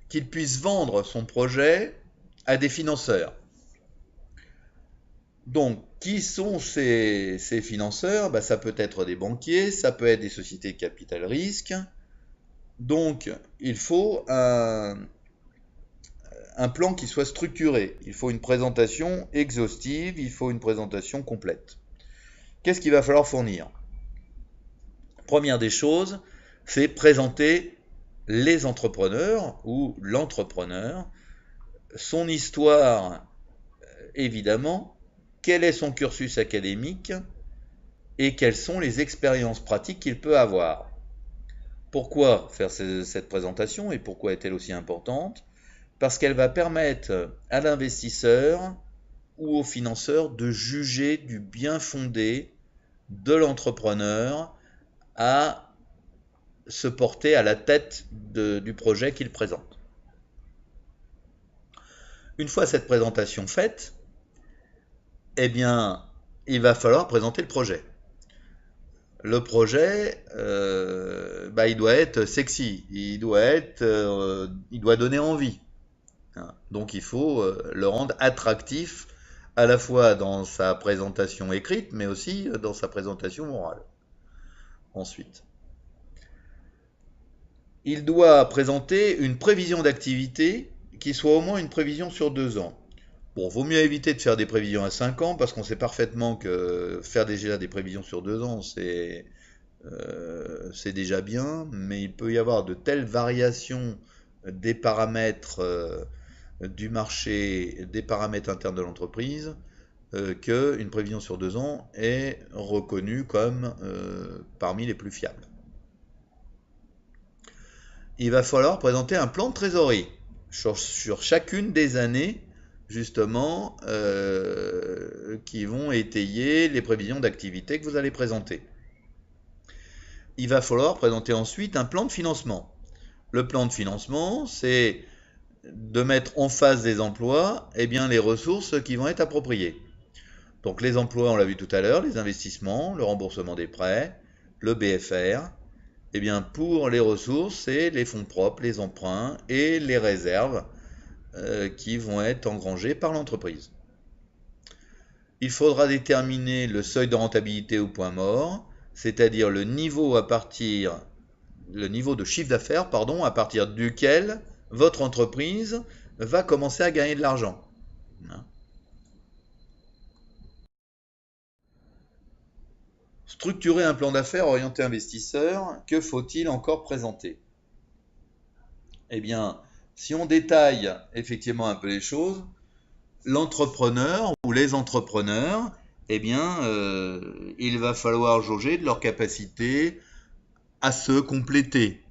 S1: qu'il puisse vendre son projet à des financeurs. Donc, qui sont ces financeurs? Ça peut être des banquiers, ça peut être des sociétés de capital risque. Donc, il faut un plan qui soit structuré. Il faut une présentation exhaustive, il faut une présentation complète. Qu'est-ce qu'il va falloir fournir? Première des choses, c'est présenter les entrepreneurs ou l'entrepreneur, son histoire évidemment, quel est son cursus académique et quelles sont les expériences pratiques qu'il peut avoir. Pourquoi faire cette présentation et pourquoi est-elle aussi importante? Parce qu'elle va permettre à l'investisseur ou au financeur de juger du bien fondé de l'entrepreneur à se porter à la tête du projet qu'il présente. Une fois cette présentation faite, eh bien, il va falloir présenter le projet. Le projet, il doit être sexy, il doit donner envie. Donc il faut le rendre attractif à la fois dans sa présentation écrite, mais aussi dans sa présentation orale. Ensuite, il doit présenter une prévision d'activité qui soit au moins une prévision sur 2 ans. Bon, vaut mieux éviter de faire des prévisions à 5 ans parce qu'on sait parfaitement que faire déjà des prévisions sur 2 ans, c'est déjà bien, mais il peut y avoir de telles variations des paramètres du marché, des paramètres internes de l'entreprise, qu'une prévision sur 2 ans est reconnue comme parmi les plus fiables. Il va falloir présenter un plan de trésorerie sur chacune des années, justement, qui vont étayer les prévisions d'activité que vous allez présenter. Il va falloir présenter ensuite un plan de financement. Le plan de financement, c'est de mettre en face des emplois les ressources qui vont être appropriées. Donc les emplois, on l'a vu tout à l'heure, les investissements, le remboursement des prêts, le BFR. Pour les ressources, c'est les fonds propres, les emprunts et les réserves qui vont être engrangées par l'entreprise. Il faudra déterminer le seuil de rentabilité au point mort, c'est-à-dire le niveau de chiffre d'affaires, à partir duquel votre entreprise va commencer à gagner de l'argent. Structurer un plan d'affaires orienté investisseur, que faut-il encore présenter? Si on détaille effectivement un peu les choses, l'entrepreneur ou les entrepreneurs, il va falloir jauger de leur capacité à se compléter,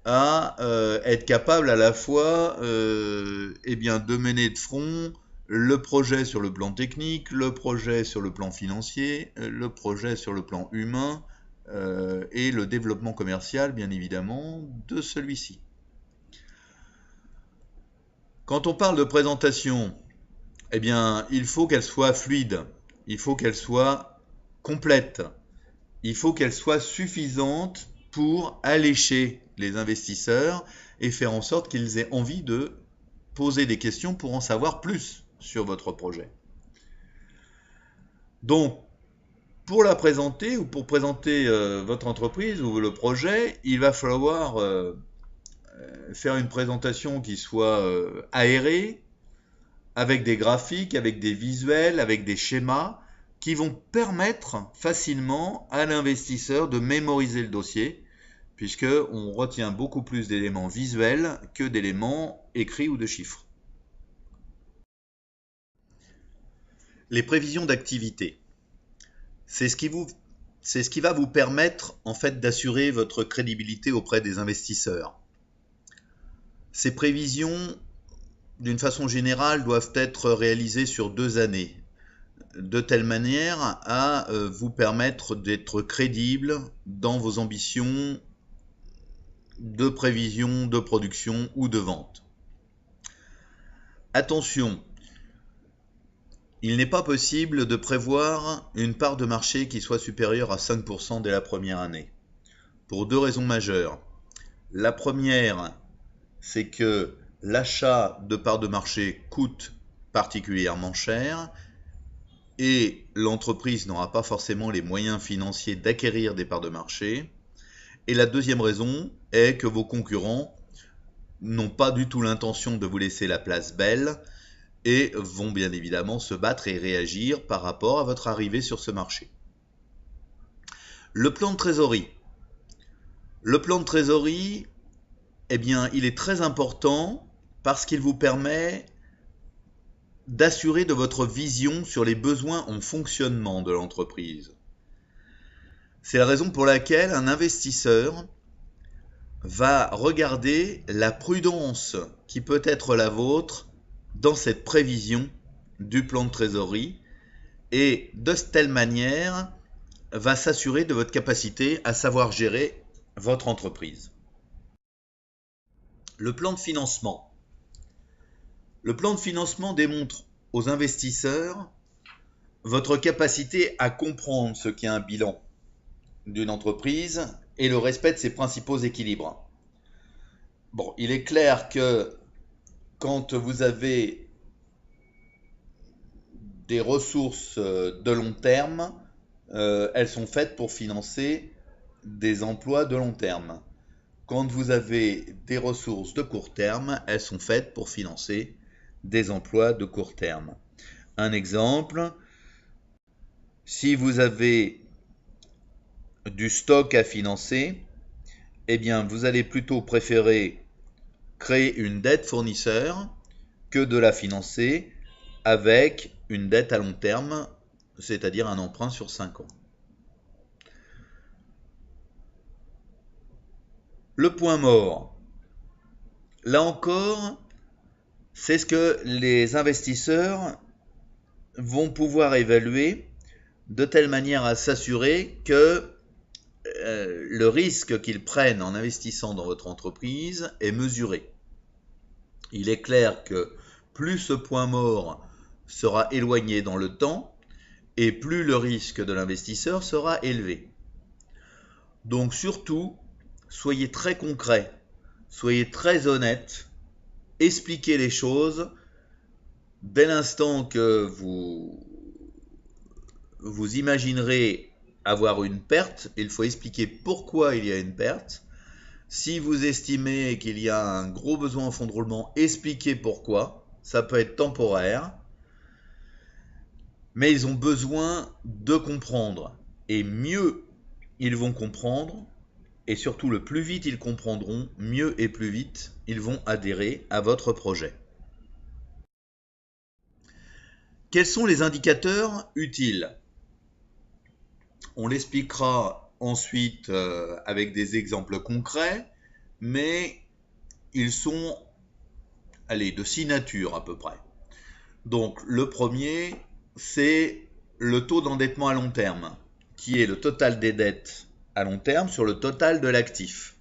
S1: à être capable à la fois de mener de front le projet sur le plan technique, le projet sur le plan financier, le projet sur le plan humain et le développement commercial, bien évidemment, de celui-ci. Quand on parle de présentation, il faut qu'elle soit fluide, il faut qu'elle soit complète, il faut qu'elle soit suffisante pour allécher les investisseurs et faire en sorte qu'ils aient envie de poser des questions pour en savoir plus sur votre projet. Donc, Pour la présenter ou pour présenter votre entreprise ou le projet, il va falloir faire une présentation qui soit aérée, avec des graphiques, avec des visuels, avec des schémas qui vont permettre facilement à l'investisseur de mémoriser le dossier, puisqu'on retient beaucoup plus d'éléments visuels que d'éléments écrits ou de chiffres. Les prévisions d'activité. C'est ce qui va vous permettre en fait d'assurer votre crédibilité auprès des investisseurs. Ces prévisions, d'une façon générale, doivent être réalisées sur 2 années, de telle manière à vous permettre d'être crédible dans vos ambitions de prévision, de production ou de vente. Attention, il n'est pas possible de prévoir une part de marché qui soit supérieure à 5% dès la première année, pour 2 raisons majeures. La première, c'est que l'achat de parts de marché coûte particulièrement cher et l'entreprise n'aura pas forcément les moyens financiers d'acquérir des parts de marché. Et la deuxième raison est que vos concurrents n'ont pas du tout l'intention de vous laisser la place belle et vont bien évidemment se battre et réagir par rapport à votre arrivée sur ce marché. Le plan de trésorerie. Le plan de trésorerie, eh bien, il est très important parce qu'il vous permet d'assurer de votre vision sur les besoins en fonctionnement de l'entreprise. C'est la raison pour laquelle un investisseur va regarder la prudence qui peut être la vôtre dans cette prévision du plan de trésorerie et de telle manière va s'assurer de votre capacité à savoir gérer votre entreprise. Le plan de financement. Le plan de financement démontre aux investisseurs votre capacité à comprendre ce qu'est un bilan d'une entreprise et le respect de ses principaux équilibres. Bon, il est clair que quand vous avez des ressources de long terme, elles sont faites pour financer des emplois de long terme. Quand vous avez des ressources de court terme, elles sont faites pour financer des emplois de court terme. Un exemple, si vous avez du stock à financer, eh bien vous allez plutôt préférer créer une dette fournisseur que de la financer avec une dette à long terme, c'est-à-dire un emprunt sur 5 ans. Le point mort. Là encore, c'est ce que les investisseurs vont pouvoir évaluer de telle manière à s'assurer que le risque qu'ils prennent en investissant dans votre entreprise est mesuré. Il est clair que plus ce point mort sera éloigné dans le temps et plus le risque de l'investisseur sera élevé. Donc surtout, soyez très concret, soyez très honnête, expliquez les choses. Dès l'instant que vous imaginerez avoir une perte, il faut expliquer pourquoi il y a une perte. Si vous estimez qu'il y a un gros besoin en fonds de roulement, expliquez pourquoi. Ça peut être temporaire. Mais ils ont besoin de comprendre. Et mieux ils vont comprendre, et surtout le plus vite ils comprendront, mieux et plus vite ils vont adhérer à votre projet. Quels sont les indicateurs utiles ? On l'expliquera ensuite avec des exemples concrets, mais ils sont de 6 natures à peu près. Donc le premier, c'est le taux d'endettement à long terme, qui est le total des dettes à long terme sur le total de l'actif.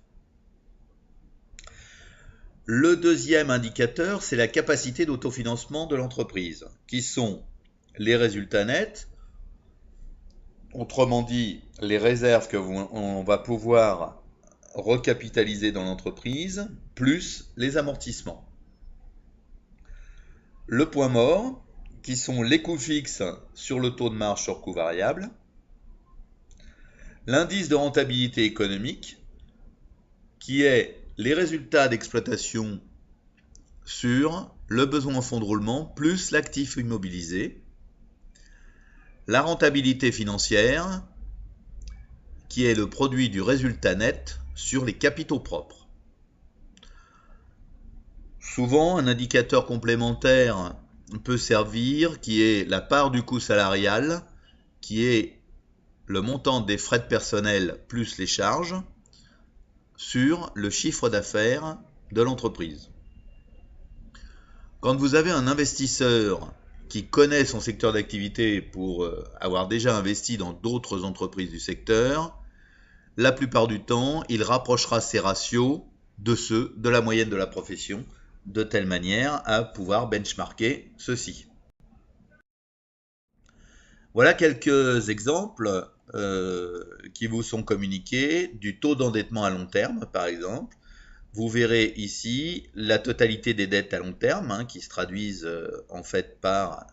S1: Le deuxième indicateur, c'est la capacité d'autofinancement de l'entreprise, qui sont les résultats nets, autrement dit, les réserves qu'on va pouvoir recapitaliser dans l'entreprise, plus les amortissements. Le point mort, qui sont les coûts fixes sur le taux de marge sur coût variable, l'indice de rentabilité économique, qui est les résultats d'exploitation sur le besoin en fonds de roulement plus l'actif immobilisé, la rentabilité financière, qui est le produit du résultat net sur les capitaux propres. Souvent, un indicateur complémentaire peut servir, qui est la part du coût salarial, qui est le montant des frais de personnel plus les charges, sur le chiffre d'affaires de l'entreprise. Quand vous avez un investisseur qui connaît son secteur d'activité pour avoir déjà investi dans d'autres entreprises du secteur, la plupart du temps, il rapprochera ses ratios de ceux de la moyenne de la profession, de telle manière à pouvoir benchmarker ceci. Voilà quelques exemples qui vous sont communiqués du taux d'endettement à long terme, par exemple. Vous verrez ici la totalité des dettes à long terme, qui se traduisent en fait par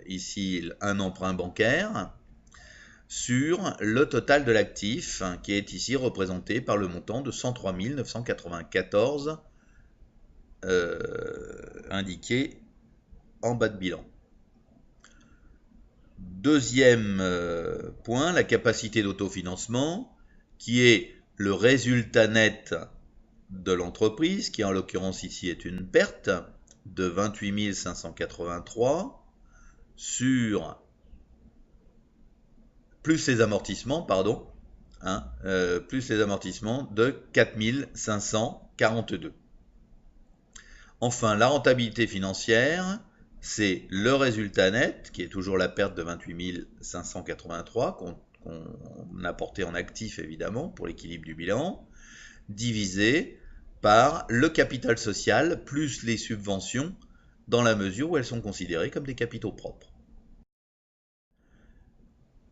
S1: ici un emprunt bancaire, sur le total de l'actif, qui est ici représenté par le montant de 103 994 indiqué en bas de bilan. Deuxième point, la capacité d'autofinancement, qui est le résultat net de l'entreprise, qui en l'occurrence ici est une perte de 28 583 sur plus les amortissements, plus les amortissements de 4 542. Enfin, la rentabilité financière, c'est le résultat net, qui est toujours la perte de 28 583 qu'on a porté en actif évidemment pour l'équilibre du bilan, divisé par le capital social plus les subventions dans la mesure où elles sont considérées comme des capitaux propres.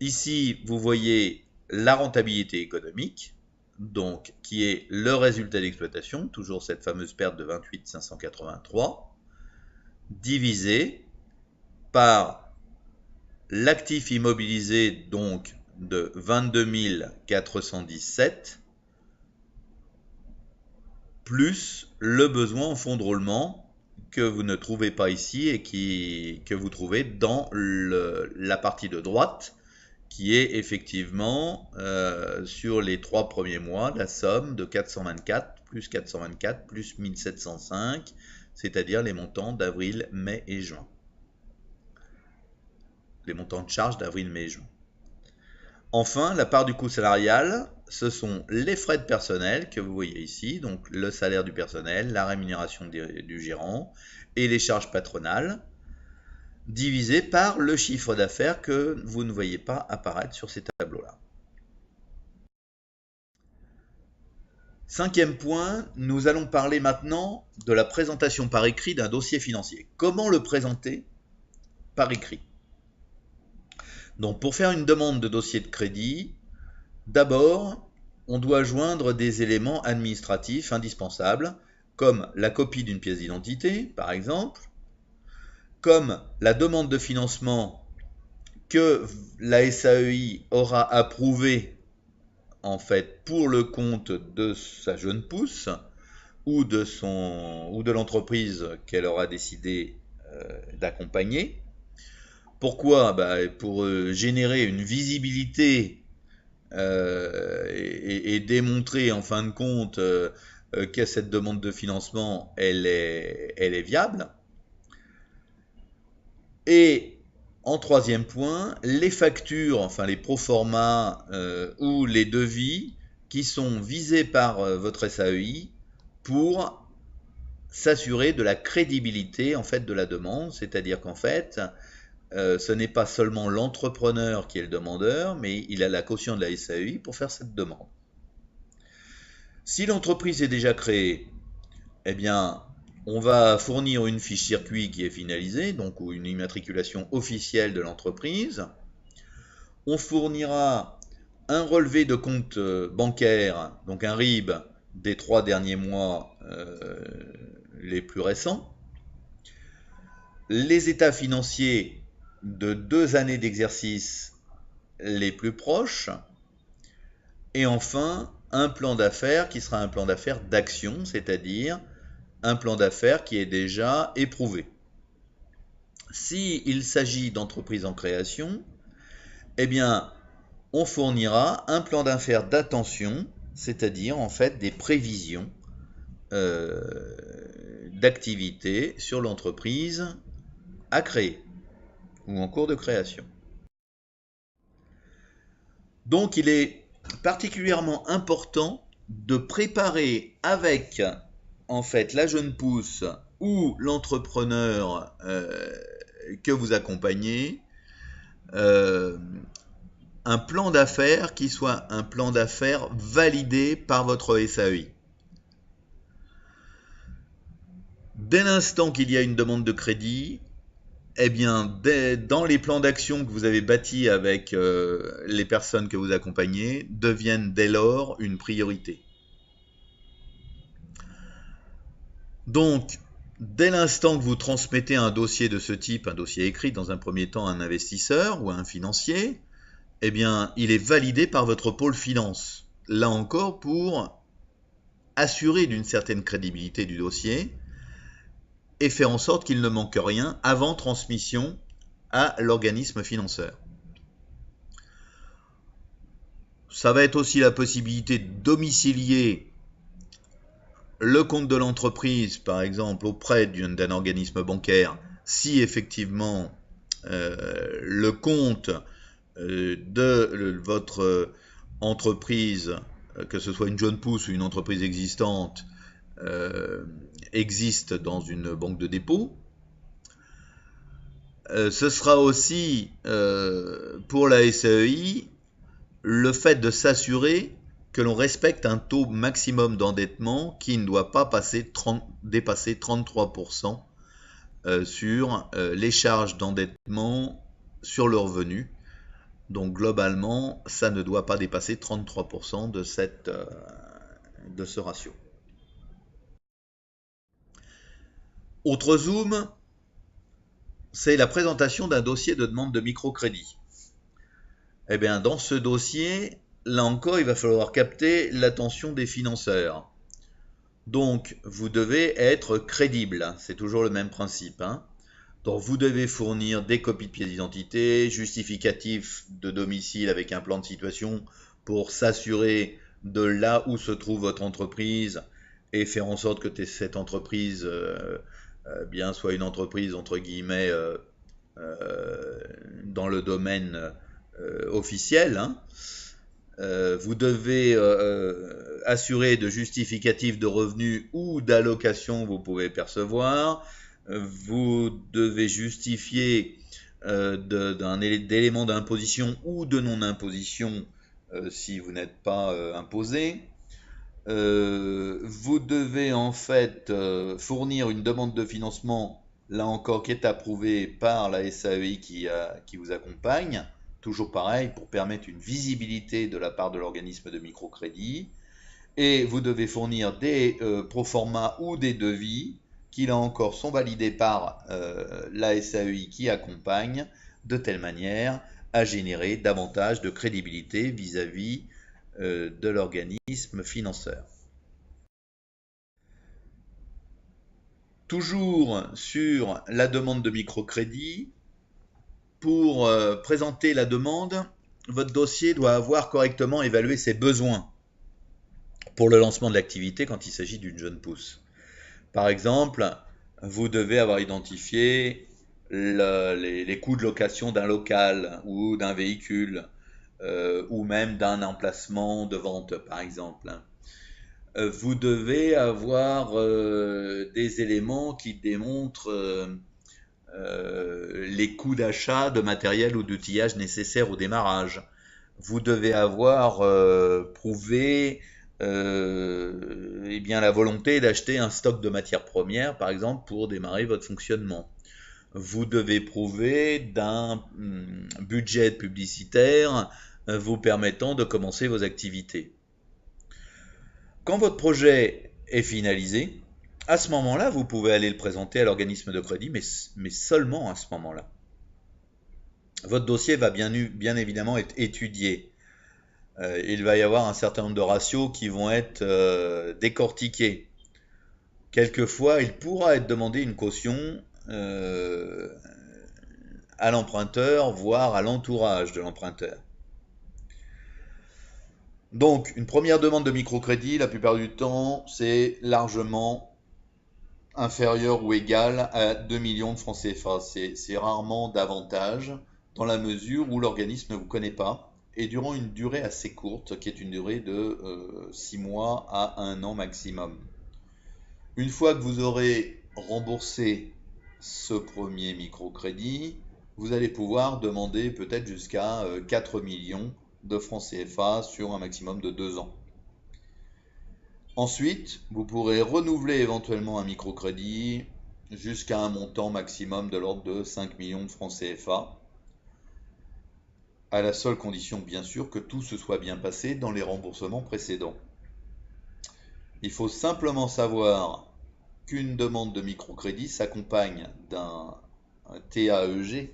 S1: Ici, vous voyez la rentabilité économique, donc qui est le résultat d'exploitation, toujours cette fameuse perte de 28 583, divisé par l'actif immobilisé, donc de 22 417, plus le besoin en fonds de roulement que vous ne trouvez pas ici et que vous trouvez dans la partie de droite, qui est effectivement sur les 3 premiers mois la somme de 424 plus 1705, c'est-à-dire les montants d'avril, mai et juin. Les montants de charges d'avril, mai et juin. Enfin, la part du coût salarial, ce sont les frais de personnel que vous voyez ici, donc le salaire du personnel, la rémunération du gérant et les charges patronales, divisé par le chiffre d'affaires que vous ne voyez pas apparaître sur ces tableaux-là. Cinquième point, nous allons parler maintenant de la présentation par écrit d'un dossier financier. Comment le présenter par écrit? Donc, pour faire une demande de dossier de crédit, d'abord, on doit joindre des éléments administratifs indispensables, comme la copie d'une pièce d'identité, par exemple, comme la demande de financement que la SAEI aura approuvé en fait pour le compte de sa jeune pousse ou de l'entreprise qu'elle aura décidé d'accompagner. Pourquoi? Pour générer une visibilité et démontrer en fin de compte que cette demande de financement elle est viable. Et en troisième point, les factures, enfin les proformas ou les devis qui sont visés par votre SAEI pour s'assurer de la crédibilité en fait de la demande, c'est-à-dire qu'en fait ce n'est pas seulement l'entrepreneur qui est le demandeur, mais il a la caution de la SAEI pour faire cette demande. Si l'entreprise est déjà créée, eh bien, on va fournir une fiche circuit qui est finalisée, donc ou une immatriculation officielle de l'entreprise. On fournira un relevé de compte bancaire, donc un RIB des 3 derniers mois les plus récents. Les états financiers de 2 années d'exercice les plus proches. Et enfin, un plan d'affaires qui sera un plan d'affaires d'action, c'est-à-dire un plan d'affaires qui est déjà éprouvé. S'il s'agit d'entreprises en création, eh bien, on fournira un plan d'affaires d'attention, c'est-à-dire en fait des prévisions d'activité sur l'entreprise à créer ou en cours de création. Donc il est particulièrement important de préparer avec en fait la jeune pousse ou l'entrepreneur que vous accompagnez un plan d'affaires qui soit un plan d'affaires validé par votre SAEI. Dès l'instant qu'il y a une demande de crédit, eh bien, dans les plans d'action que vous avez bâtis avec les personnes que vous accompagnez, deviennent dès lors une priorité. Donc, dès l'instant que vous transmettez un dossier de ce type, un dossier écrit dans un premier temps à un investisseur ou à un financier, eh bien, il est validé par votre pôle finance. Là encore, pour assurer d'une certaine crédibilité du dossier et faire en sorte qu'il ne manque rien avant transmission à l'organisme financeur. Ça va être aussi la possibilité de domicilier le compte de l'entreprise, par exemple, auprès d'un organisme bancaire, si effectivement le compte de votre entreprise, que ce soit une jeune pousse ou une entreprise existante, existe dans une banque de dépôt. Ce sera aussi pour la SAEI le fait de s'assurer que l'on respecte un taux maximum d'endettement qui ne doit pas dépasser 33% sur les charges d'endettement sur le revenu. Donc globalement, ça ne doit pas dépasser 33% de ce ratio. Autre zoom, c'est la présentation d'un dossier de demande de microcrédit. Eh bien, dans ce dossier, là encore, il va falloir capter l'attention des financeurs. Donc, vous devez être crédible, c'est toujours le même principe. Donc, vous devez fournir des copies de pièces d'identité, justificatifs de domicile avec un plan de situation pour s'assurer de là où se trouve votre entreprise et faire en sorte que cette entreprise bien soit une entreprise entre guillemets dans le domaine officiel. Vous devez assurer de justificatifs de revenus ou d'allocations que vous pouvez percevoir. Vous devez justifier d'éléments d'imposition ou de non-imposition si vous n'êtes pas imposé. Vous devez en fait fournir une demande de financement, là encore, qui est approuvée par la SAEI qui vous accompagne. Toujours pareil, pour permettre une visibilité de la part de l'organisme de microcrédit. Et vous devez fournir des proformas ou des devis qui, là encore, sont validés par la SAEI qui accompagne, de telle manière à générer davantage de crédibilité vis-à-vis de l'organisme financeur. Toujours sur la demande de microcrédit, pour présenter la demande, votre dossier doit avoir correctement évalué ses besoins pour le lancement de l'activité quand il s'agit d'une jeune pousse. Par exemple, vous devez avoir identifié les coûts de location d'un local ou d'un véhicule ou même d'un emplacement de vente, par exemple. Vous devez avoir des éléments qui démontrent les coûts d'achat de matériel ou d'outillage nécessaires au démarrage. Vous devez avoir prouvé bien, la volonté d'acheter un stock de matières premières, par exemple, pour démarrer votre fonctionnement. Vous devez prouver d'un budget publicitaire vous permettant de commencer vos activités. Quand votre projet est finalisé, à ce moment-là, vous pouvez aller le présenter à l'organisme de crédit, mais seulement à ce moment-là. Votre dossier va bien évidemment être étudié il va y avoir un certain nombre de ratios qui vont être décortiqués. Quelquefois, il pourra être demandé une caution euh, à l'emprunteur, voire à l'entourage de l'emprunteur. Donc, une première demande de microcrédit, la plupart du temps, c'est largement inférieur ou égal à 2 millions de francs CFA. C'est rarement davantage, dans la mesure où l'organisme ne vous connaît pas, et durant une durée assez courte, qui est une durée de 6 mois à 1 an maximum. Une fois que vous aurez remboursé ce premier microcrédit, vous allez pouvoir demander peut-être jusqu'à 4 millions de francs CFA sur un maximum de 2 ans. Ensuite, vous pourrez renouveler éventuellement un microcrédit jusqu'à un montant maximum de l'ordre de 5 millions de francs CFA, à la seule condition bien sûr que tout se soit bien passé dans les remboursements précédents. Il faut simplement savoir qu'une demande de microcrédit s'accompagne d'un TAEG,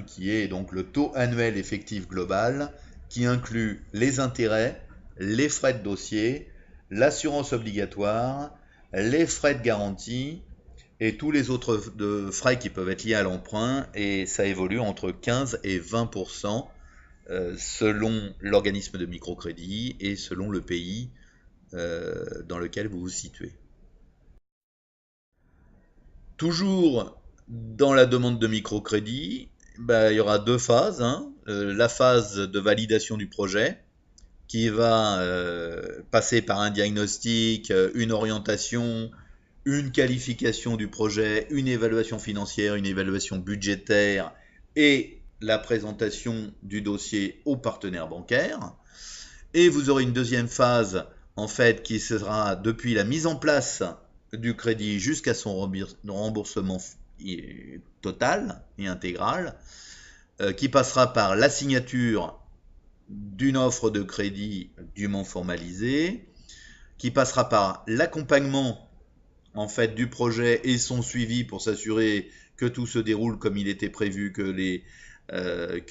S1: qui est donc le taux annuel effectif global, qui inclut les intérêts, les frais de dossier, l'assurance obligatoire, les frais de garantie et tous les autres frais qui peuvent être liés à l'emprunt, et ça évolue entre 15 et 20% selon l'organisme de microcrédit et selon le pays dans lequel vous vous situez. Toujours dans la demande de microcrédit, il y aura deux phases. La phase de validation du projet, qui va passer par un diagnostic, une orientation, une qualification du projet, une évaluation financière, une évaluation budgétaire et la présentation du dossier aux partenaires bancaires. Et vous aurez une deuxième phase, en fait, qui sera depuis la mise en place du crédit jusqu'à son remboursement total et intégral, qui passera par la signature d'une offre de crédit dûment formalisée, qui passera par l'accompagnement en fait du projet et son suivi pour s'assurer que tout se déroule comme il était prévu, que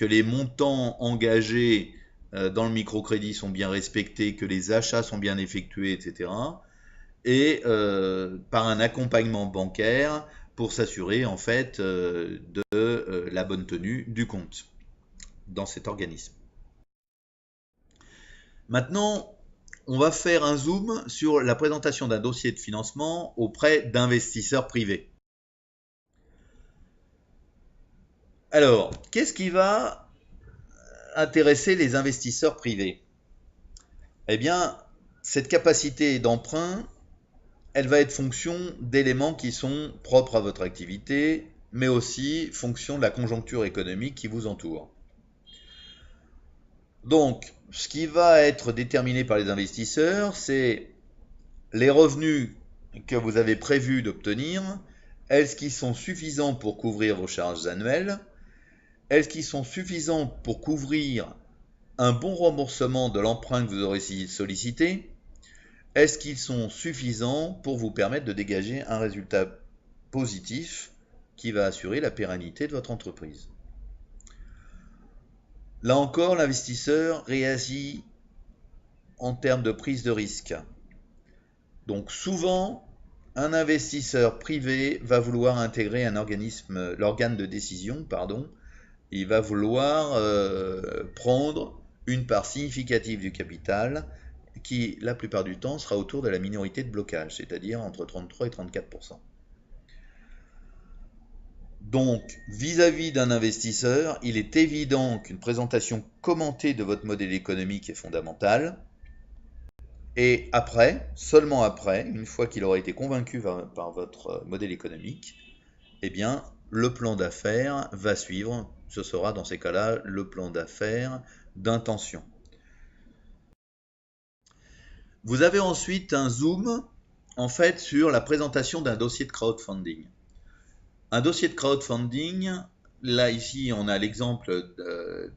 S1: les montants engagés dans le microcrédit sont bien respectés, que les achats sont bien effectués, etc. Et par un accompagnement bancaire pour s'assurer en fait de la bonne tenue du compte dans cet organisme. Maintenant, on va faire un zoom sur la présentation d'un dossier de financement auprès d'investisseurs privés. Alors, qu'est-ce qui va intéresser les investisseurs privés? Eh bien, cette capacité d'emprunt, elle va être fonction d'éléments qui sont propres à votre activité, mais aussi fonction de la conjoncture économique qui vous entoure. Donc, ce qui va être déterminé par les investisseurs, c'est les revenus que vous avez prévu d'obtenir. Est-ce qu'ils sont suffisants pour couvrir vos charges annuelles? Est-ce qu'ils sont suffisants pour couvrir un bon remboursement de l'emprunt que vous aurez sollicité? Est-ce qu'ils sont suffisants pour vous permettre de dégager un résultat positif qui va assurer la pérennité de votre entreprise? Là encore, l'investisseur réagit en termes de prise de risque. Donc souvent, un investisseur privé va vouloir intégrer l'organe de décision, il va vouloir prendre une part significative du capital qui, la plupart du temps, sera autour de la minorité de blocage, c'est-à-dire entre 33 et 34%. Donc, vis-à-vis d'un investisseur, il est évident qu'une présentation commentée de votre modèle économique est fondamentale. Et après, seulement après, une fois qu'il aura été convaincu par votre modèle économique, eh bien, le plan d'affaires va suivre. Ce sera dans ces cas-là le plan d'affaires d'intention. Vous avez ensuite un zoom, en fait, sur la présentation d'un dossier de crowdfunding. Un dossier de crowdfunding, là, ici, on a l'exemple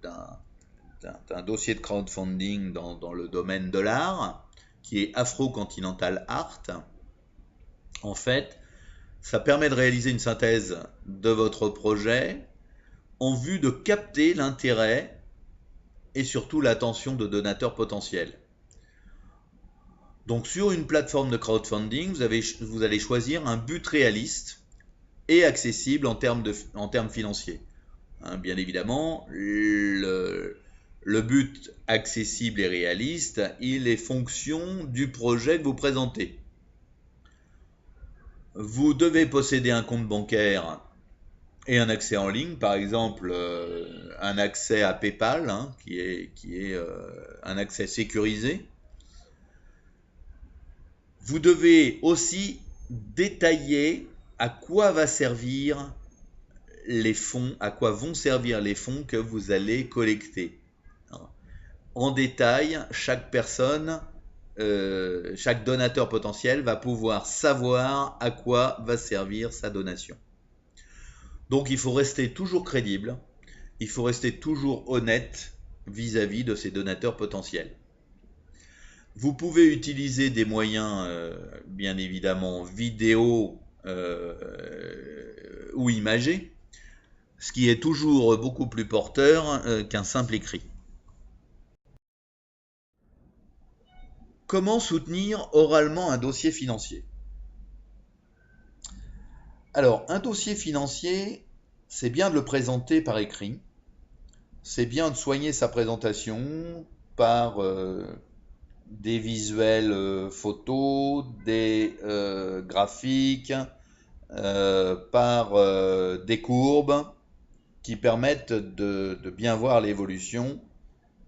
S1: d'un dossier de crowdfunding dans le domaine de l'art, qui est Afro-Continental Art. En fait, ça permet de réaliser une synthèse de votre projet en vue de capter l'intérêt et surtout l'attention de donateurs potentiels. Donc sur une plateforme de crowdfunding, vous allez choisir un but réaliste et accessible en termes financiers. Hein, bien évidemment, le but accessible et réaliste, il est fonction du projet que vous présentez. Vous devez posséder un compte bancaire et un accès en ligne, par exemple un accès à PayPal, hein, qui est un accès sécurisé. Vous devez aussi détailler à quoi va servir les fonds, à quoi vont servir les fonds que vous allez collecter. En détail, chaque personne, chaque donateur potentiel va pouvoir savoir à quoi va servir sa donation. Donc il faut rester toujours crédible, il faut rester toujours honnête vis-à-vis de ces donateurs potentiels. Vous pouvez utiliser des moyens, bien évidemment, vidéo ou imagés, ce qui est toujours beaucoup plus porteur qu'un simple écrit. Comment soutenir oralement un dossier financier? Alors, un dossier financier, c'est bien de le présenter par écrit, c'est bien de soigner sa présentation par des visuels photos, des graphiques, par des courbes qui permettent de bien voir l'évolution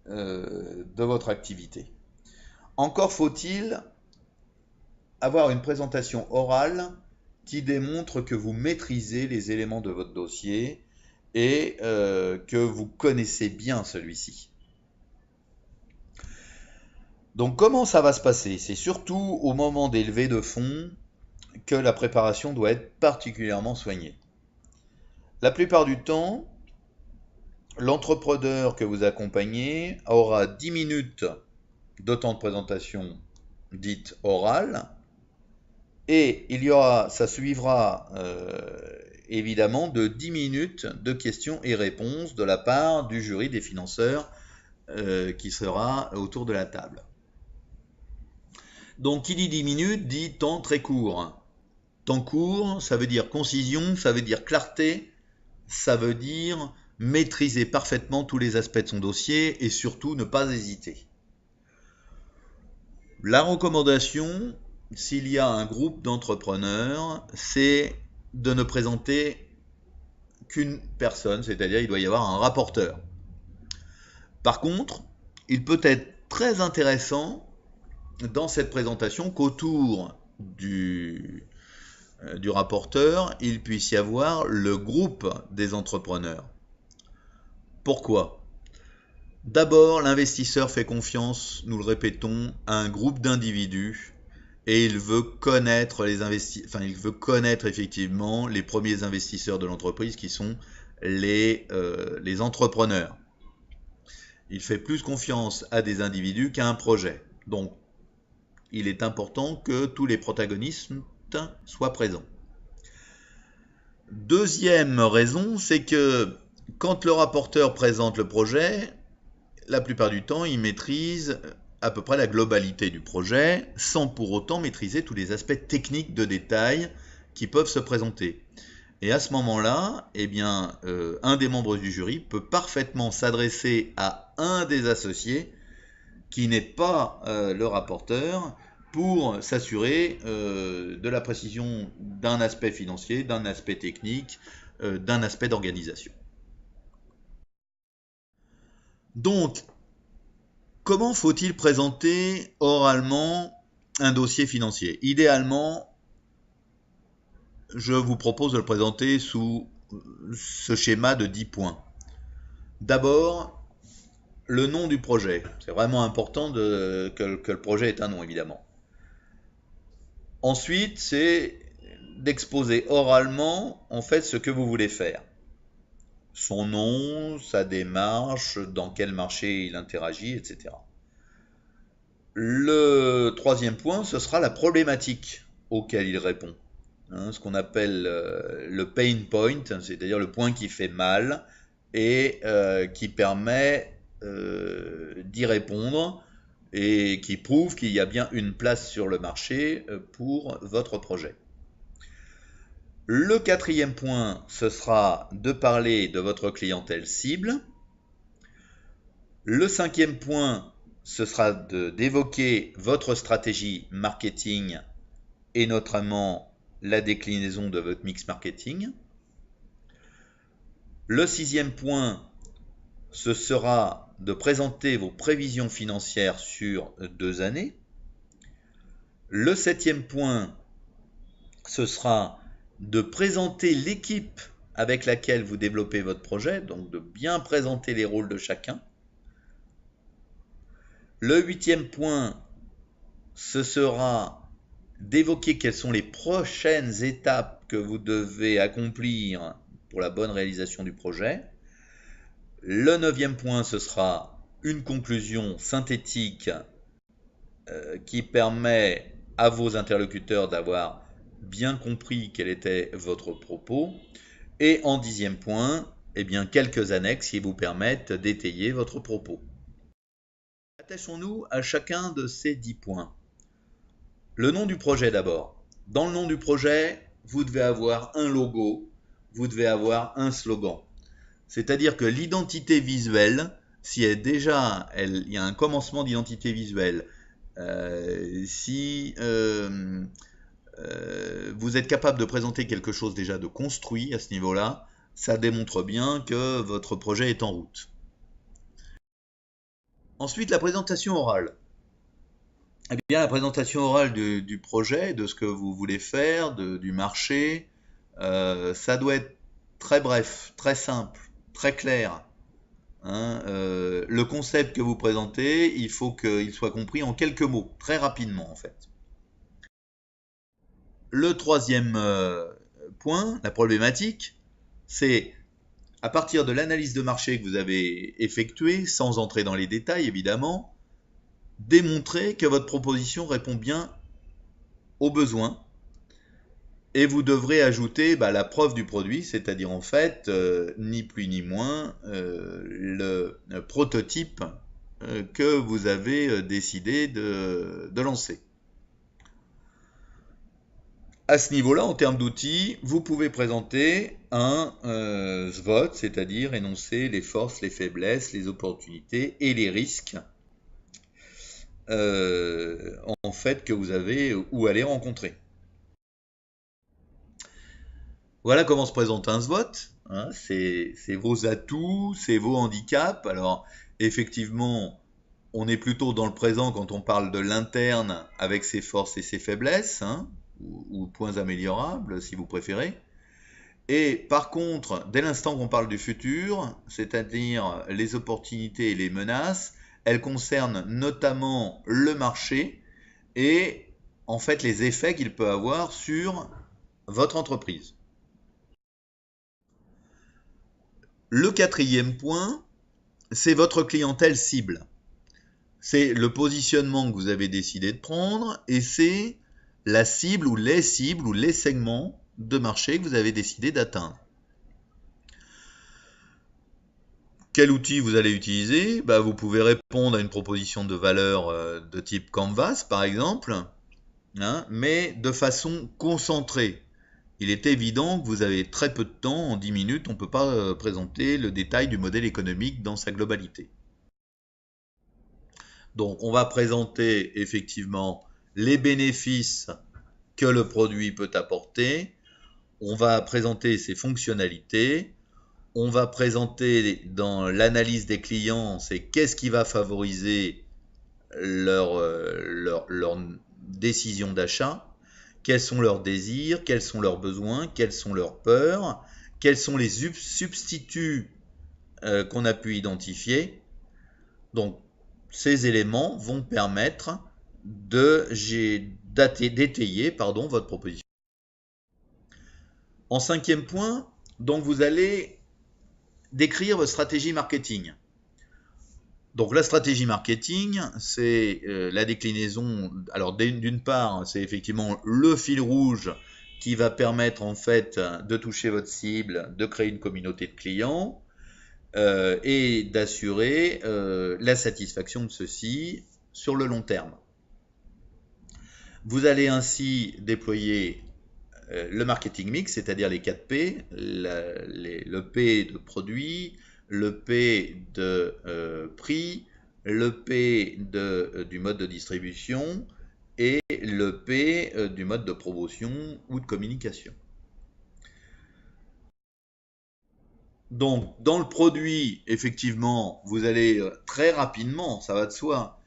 S1: de votre activité. Encore faut-il avoir une présentation orale qui démontre que vous maîtrisez les éléments de votre dossier et que vous connaissez bien celui-ci. Donc comment ça va se passer? C'est surtout au moment des levées de fonds que la préparation doit être particulièrement soignée. La plupart du temps, l'entrepreneur que vous accompagnez aura 10 minutes de temps de présentation dite orale et ça suivra évidemment de 10 minutes de questions et réponses de la part du jury des financeurs qui sera autour de la table. Donc qui dit 10 minutes dit temps très court. Temps court, ça veut dire concision, ça veut dire clarté, ça veut dire maîtriser parfaitement tous les aspects de son dossier et surtout ne pas hésiter. La recommandation, s'il y a un groupe d'entrepreneurs, c'est de ne présenter qu'une personne, c'est-à-dire il doit y avoir un rapporteur. Par contre, il peut être très intéressant dans cette présentation qu'autour du rapporteur, il puisse y avoir le groupe des entrepreneurs. Pourquoi ? D'abord, l'investisseur fait confiance, nous le répétons, à un groupe d'individus et il veut connaître il veut connaître effectivement les premiers investisseurs de l'entreprise qui sont les entrepreneurs. Il fait plus confiance à des individus qu'à un projet. Donc, il est important que tous les protagonistes soient présents. Deuxième raison, c'est que quand le rapporteur présente le projet, la plupart du temps, il maîtrise à peu près la globalité du projet, sans pour autant maîtriser tous les aspects techniques de détail qui peuvent se présenter. Et à ce moment-là, eh bien, un des membres du jury peut parfaitement s'adresser à un des associés qui n'est pas le rapporteur pour s'assurer de la précision d'un aspect financier, d'un aspect technique, d'un aspect d'organisation. Donc, comment faut-il présenter oralement un dossier financier? Idéalement, je vous propose de le présenter sous ce schéma de 10 points. D'abord, le nom du projet. C'est vraiment important que le projet ait un nom, évidemment. Ensuite, c'est d'exposer oralement, en fait, ce que vous voulez faire. Son nom, sa démarche, dans quel marché il interagit, etc. Le troisième point, ce sera la problématique auquel il répond. Ce qu'on appelle le pain point, c'est-à-dire le point qui fait mal et qui permet d'y répondre et qui prouve qu'il y a bien une place sur le marché pour votre projet. Le quatrième point, ce sera de parler de votre clientèle cible. Le cinquième point, ce sera d'évoquer votre stratégie marketing et notamment la déclinaison de votre mix marketing. Le sixième point, ce sera de présenter vos prévisions financières sur 2 années. Le septième point, ce sera de présenter l'équipe avec laquelle vous développez votre projet, donc de bien présenter les rôles de chacun. Le huitième point, ce sera d'évoquer quelles sont les prochaines étapes que vous devez accomplir pour la bonne réalisation du projet. Le neuvième point, ce sera une conclusion synthétique qui permet à vos interlocuteurs d'avoir bien compris quel était votre propos. Et en dixième point, eh bien, quelques annexes qui vous permettent d'étayer votre propos. Attachons-nous à chacun de ces 10 points. Le nom du projet d'abord. Dans le nom du projet, vous devez avoir un logo, vous devez avoir un slogan. C'est-à-dire que l'identité visuelle, si il y a un commencement d'identité visuelle, si vous êtes capable de présenter quelque chose déjà de construit à ce niveau-là, ça démontre bien que votre projet est en route. Ensuite, la présentation orale. Eh bien, la présentation orale du projet, de ce que vous voulez faire, du marché, ça doit être très bref, très simple, très clair. Le concept que vous présentez, il faut qu'il soit compris en quelques mots, très rapidement en fait. Le troisième point, la problématique, c'est à partir de l'analyse de marché que vous avez effectuée, sans entrer dans les détails évidemment, démontrer que votre proposition répond bien aux besoins et vous devrez ajouter la preuve du produit, c'est-à-dire en fait, ni plus ni moins, le prototype que vous avez décidé de lancer. À ce niveau-là, en termes d'outils, vous pouvez présenter un SWOT, c'est-à-dire énoncer les forces, les faiblesses, les opportunités et les risques en fait que vous avez ou allez rencontrer. Voilà comment se présente un SWOT. C'est vos atouts, c'est vos handicaps. Alors effectivement, on est plutôt dans le présent quand on parle de l'interne avec ses forces et ses faiblesses, ou points améliorables si vous préférez. Et par contre, dès l'instant qu'on parle du futur, c'est-à-dire les opportunités et les menaces, elles concernent notamment le marché et en fait les effets qu'il peut avoir sur votre entreprise. Le quatrième point, c'est votre clientèle cible. C'est le positionnement que vous avez décidé de prendre et c'est la cible ou les segments de marché que vous avez décidé d'atteindre. Quel outil vous allez utiliser ? Vous pouvez répondre à une proposition de valeur de type Canvas, par exemple, mais de façon concentrée. Il est évident que vous avez très peu de temps, en 10 minutes, on ne peut pas présenter le détail du modèle économique dans sa globalité. Donc on va présenter effectivement les bénéfices que le produit peut apporter, on va présenter ses fonctionnalités, on va présenter dans l'analyse des clients, c'est qu'est-ce qui va favoriser leur décision d'achat, quels sont leurs désirs, quels sont leurs besoins, quelles sont leurs peurs, quels sont les substituts qu'on a pu identifier. Donc ces éléments vont permettre d'étayer votre proposition. En cinquième point, donc vous allez décrire votre stratégie marketing. Donc la stratégie marketing, c'est la déclinaison. Alors d'une part, c'est effectivement le fil rouge qui va permettre en fait de toucher votre cible, de créer une communauté de clients. et d'assurer la satisfaction de ceux-ci sur le long terme. Vous allez ainsi déployer le marketing mix, c'est-à-dire les 4 P, le P de produit, le P de prix, le P du mode de distribution et le P du mode de promotion ou de communication. Donc, dans le produit, effectivement, vous allez très rapidement, ça va de soi,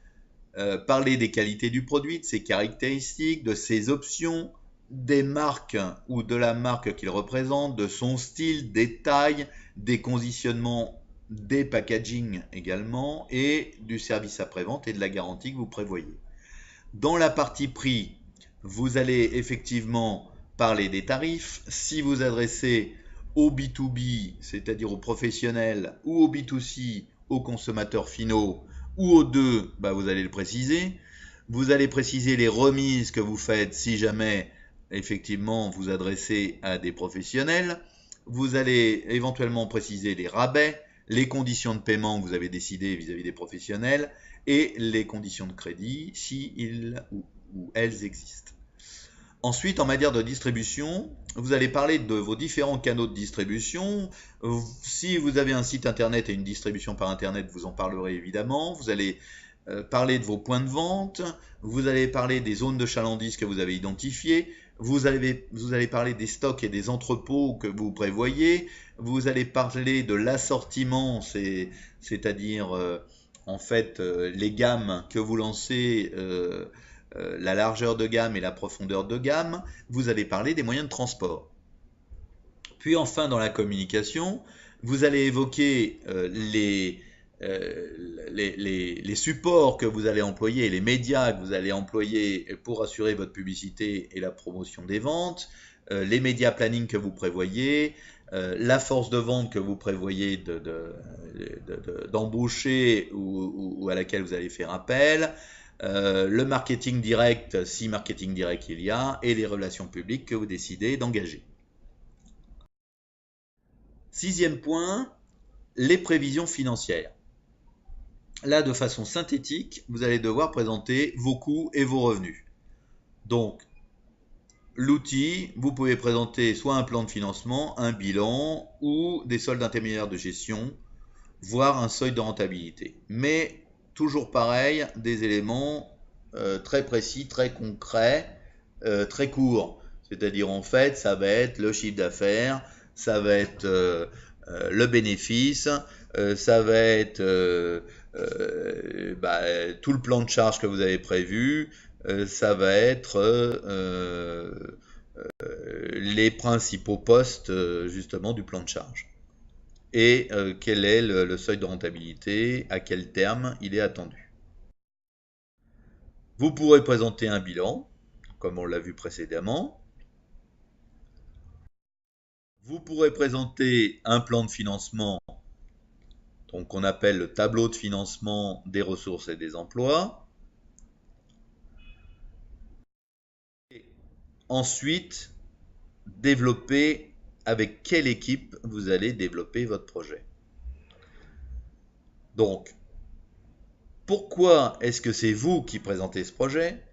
S1: parler des qualités du produit, de ses caractéristiques, de ses options, des marques ou de la marque qu'il représente, de son style, des tailles, des conditionnements, des packaging également, et du service après-vente et de la garantie que vous prévoyez. Dans la partie prix, vous allez effectivement parler des tarifs. Si vous adressez au B2B, c'est-à-dire aux professionnels, ou au B2C, aux consommateurs finaux, ou aux deux, vous allez le préciser. Vous allez préciser les remises que vous faites si jamais effectivement vous adressez à des professionnels. Vous allez éventuellement préciser les rabais, les conditions de paiement que vous avez décidées vis-à-vis des professionnels et les conditions de crédit si ils ou elles existent. Ensuite, en matière de distribution, vous allez parler de vos différents canaux de distribution. Si vous avez un site internet et une distribution par internet, vous en parlerez évidemment. Vous allez parler de vos points de vente. Vous allez parler des zones de chalandise que vous avez identifiées. Vous allez parler des stocks et des entrepôts que vous prévoyez. Vous allez parler de l'assortiment, c'est-à-dire en fait les gammes que vous lancez, la largeur de gamme et la profondeur de gamme. Vous allez parler des moyens de transport. Puis enfin, dans la communication, vous allez évoquer les supports que vous allez employer, les médias que vous allez employer pour assurer votre publicité et la promotion des ventes, les médias planning que vous prévoyez, la force de vente que vous prévoyez d'embaucher ou à laquelle vous allez faire appel, le marketing direct, si marketing direct il y a, et les relations publiques que vous décidez d'engager. 6e point, les prévisions financières. Là, de façon synthétique, vous allez devoir présenter vos coûts et vos revenus. Donc, l'outil, vous pouvez présenter soit un plan de financement, un bilan ou des soldes intermédiaires de gestion, voire un seuil de rentabilité. Mais toujours pareil, des éléments très précis, très concrets, très courts. C'est-à-dire en fait, ça va être le chiffre d'affaires, ça va être le bénéfice, ça va être tout le plan de charge que vous avez prévu, ça va être les principaux postes justement du plan de charge. Et quel est le seuil de rentabilité, à quel terme il est attendu. Vous pourrez présenter un bilan, comme on l'a vu précédemment. Vous pourrez présenter un plan de financement, donc qu'on appelle le tableau de financement des ressources et des emplois. Et ensuite, développer avec quelle équipe vous allez développer votre projet. Donc, pourquoi est-ce que c'est vous qui présentez ce projet?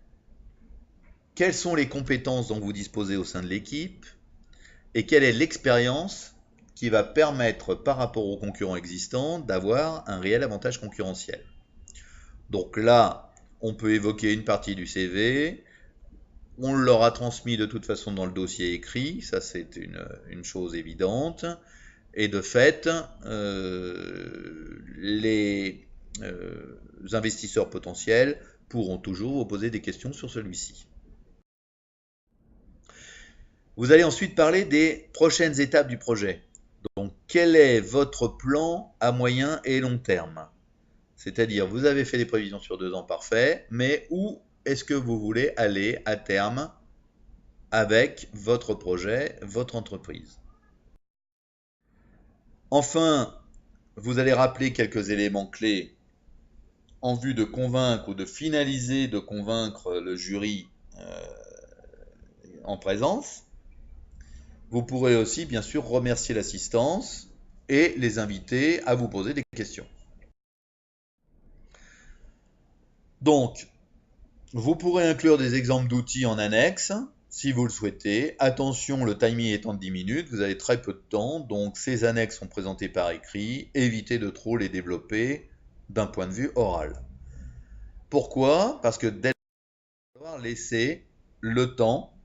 S1: Quelles sont les compétences dont vous disposez au sein de l'équipe? Et quelle est l'expérience qui va permettre, par rapport aux concurrents existants, d'avoir un réel avantage concurrentiel? Donc là, on peut évoquer une partie du CV. On leur a transmis de toute façon dans le dossier écrit, ça c'est une chose évidente. Et de fait, les investisseurs potentiels pourront toujours vous poser des questions sur celui-ci. Vous allez ensuite parler des prochaines étapes du projet. Donc, quel est votre plan à moyen et long terme? C'est-à-dire, vous avez fait des prévisions sur 2 ans, parfait, mais où est-ce que vous voulez aller à terme avec votre projet, votre entreprise? Enfin, vous allez rappeler quelques éléments clés en vue de convaincre ou de finaliser, de convaincre le jury en présence. Vous pourrez aussi, bien sûr, remercier l'assistance et les inviter à vous poser des questions. Donc, vous pourrez inclure des exemples d'outils en annexe si vous le souhaitez. Attention, le timing étant de 10 minutes, vous avez très peu de temps, donc ces annexes sont présentées par écrit. Évitez de trop les développer d'un point de vue oral. Pourquoi? Parce que dès lors, il va falloir laisser le temps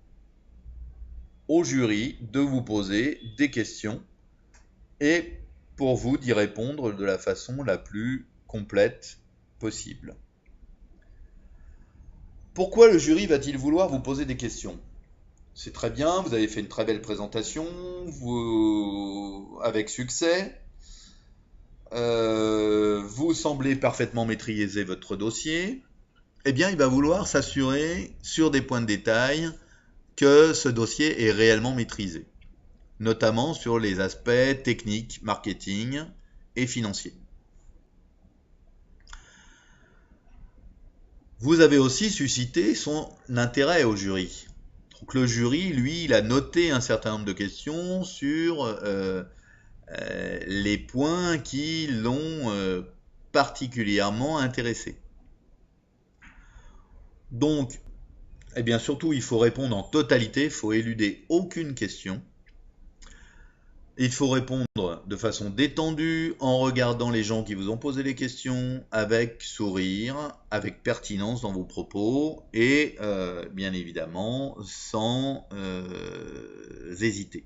S1: au jury de vous poser des questions et pour vous d'y répondre de la façon la plus complète possible. Pourquoi le jury va-t-il vouloir vous poser des questions? C'est très bien, vous avez fait une très belle présentation, avec succès. Vous semblez parfaitement maîtriser votre dossier. Eh bien, il va vouloir s'assurer sur des points de détail que ce dossier est réellement maîtrisé, notamment sur les aspects techniques, marketing et financiers. Vous avez aussi suscité son intérêt au jury. Donc le jury, lui, il a noté un certain nombre de questions sur les points qui l'ont particulièrement intéressé. Donc, eh bien surtout, il faut répondre en totalité, il ne faut éluder aucune question. Il faut répondre de façon détendue, en regardant les gens qui vous ont posé les questions, avec sourire, avec pertinence dans vos propos, et bien évidemment, sans hésiter.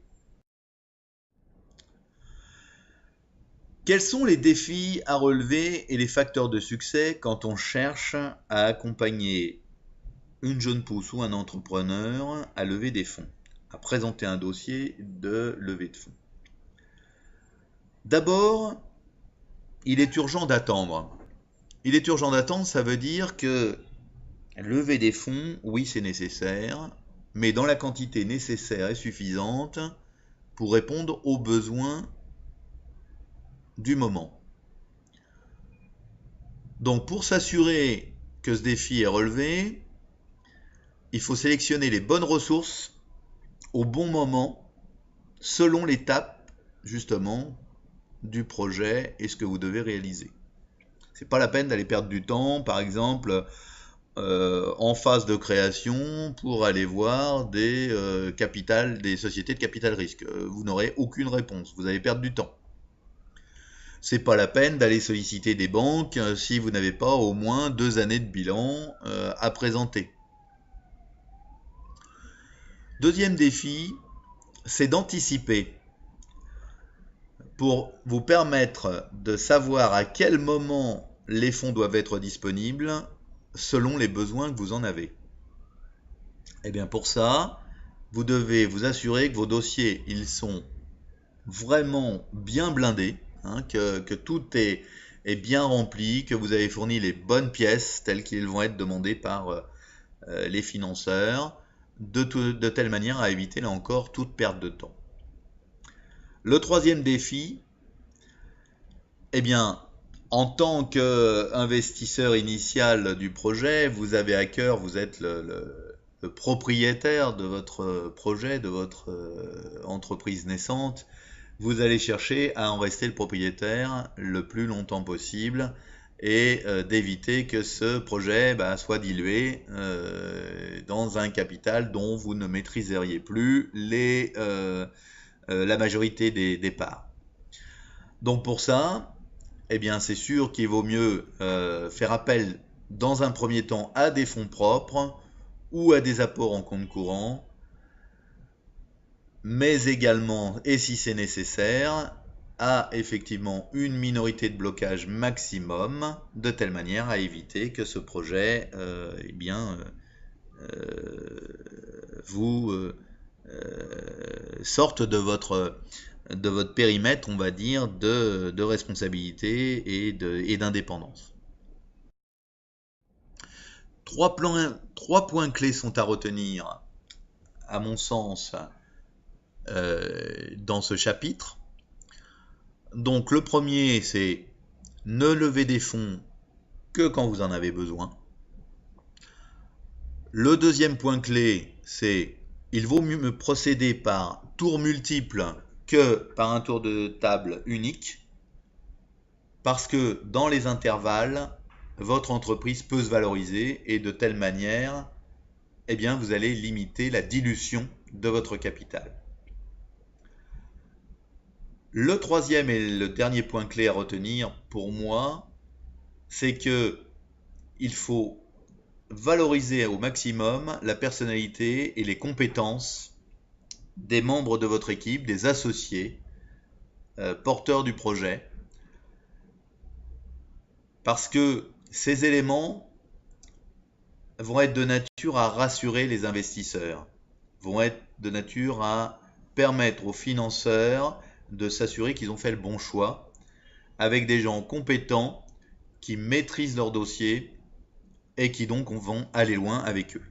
S1: Quels sont les défis à relever et les facteurs de succès quand on cherche à accompagner une jeune pousse ou un entrepreneur à lever des fonds, à présenter un dossier de levée de fonds? D'abord, il est urgent d'attendre. Il est urgent d'attendre, ça veut dire que lever des fonds, oui, c'est nécessaire, mais dans la quantité nécessaire et suffisante pour répondre aux besoins du moment. Donc, pour s'assurer que ce défi est relevé, il faut sélectionner les bonnes ressources au bon moment, selon l'étape, justement, du projet et ce que vous devez réaliser. C'est pas la peine d'aller perdre du temps, par exemple, en phase de création pour aller voir des sociétés de capital risque. Vous n'aurez aucune réponse, vous allez perdre du temps. C'est pas la peine d'aller solliciter des banques si vous n'avez pas au moins 2 années de bilan à présenter. Deuxième défi, c'est d'anticiper pour vous permettre de savoir à quel moment les fonds doivent être disponibles selon les besoins que vous en avez. Et bien pour ça, vous devez vous assurer que vos dossiers, ils sont vraiment bien blindés, que tout est bien rempli, que vous avez fourni les bonnes pièces telles qu'ils vont être demandées par les financeurs, de telle manière à éviter là encore toute perte de temps. Le troisième défi, eh bien, en tant qu'investisseur initial du projet, vous avez à cœur, vous êtes le propriétaire de votre projet, de votre entreprise naissante. Vous allez chercher à en rester le propriétaire le plus longtemps possible et d'éviter que ce projet soit dilué dans un capital dont vous ne maîtriseriez plus la majorité des parts. Donc pour ça, eh bien c'est sûr qu'il vaut mieux faire appel dans un premier temps à des fonds propres ou à des apports en compte courant, mais également, et si c'est nécessaire, à effectivement une minorité de blocage maximum, de telle manière à éviter que ce projet vous sorte de votre périmètre, on va dire, de responsabilité et d'indépendance. Trois points clés sont à retenir, à mon sens, dans ce chapitre. Donc le premier, c'est ne levez des fonds que quand vous en avez besoin. Le deuxième point clé, c'est il vaut mieux procéder par tours multiples que par un tour de table unique, parce que dans les intervalles, votre entreprise peut se valoriser et de telle manière, eh bien, vous allez limiter la dilution de votre capital. Le troisième et le dernier point clé à retenir pour moi, c'est que il faut valoriser au maximum la personnalité et les compétences des membres de votre équipe, des associés, porteurs du projet, parce que ces éléments vont être de nature à rassurer les investisseurs, vont être de nature à permettre aux financeurs de s'assurer qu'ils ont fait le bon choix, avec des gens compétents qui maîtrisent leur dossier et qui donc vont aller loin avec eux.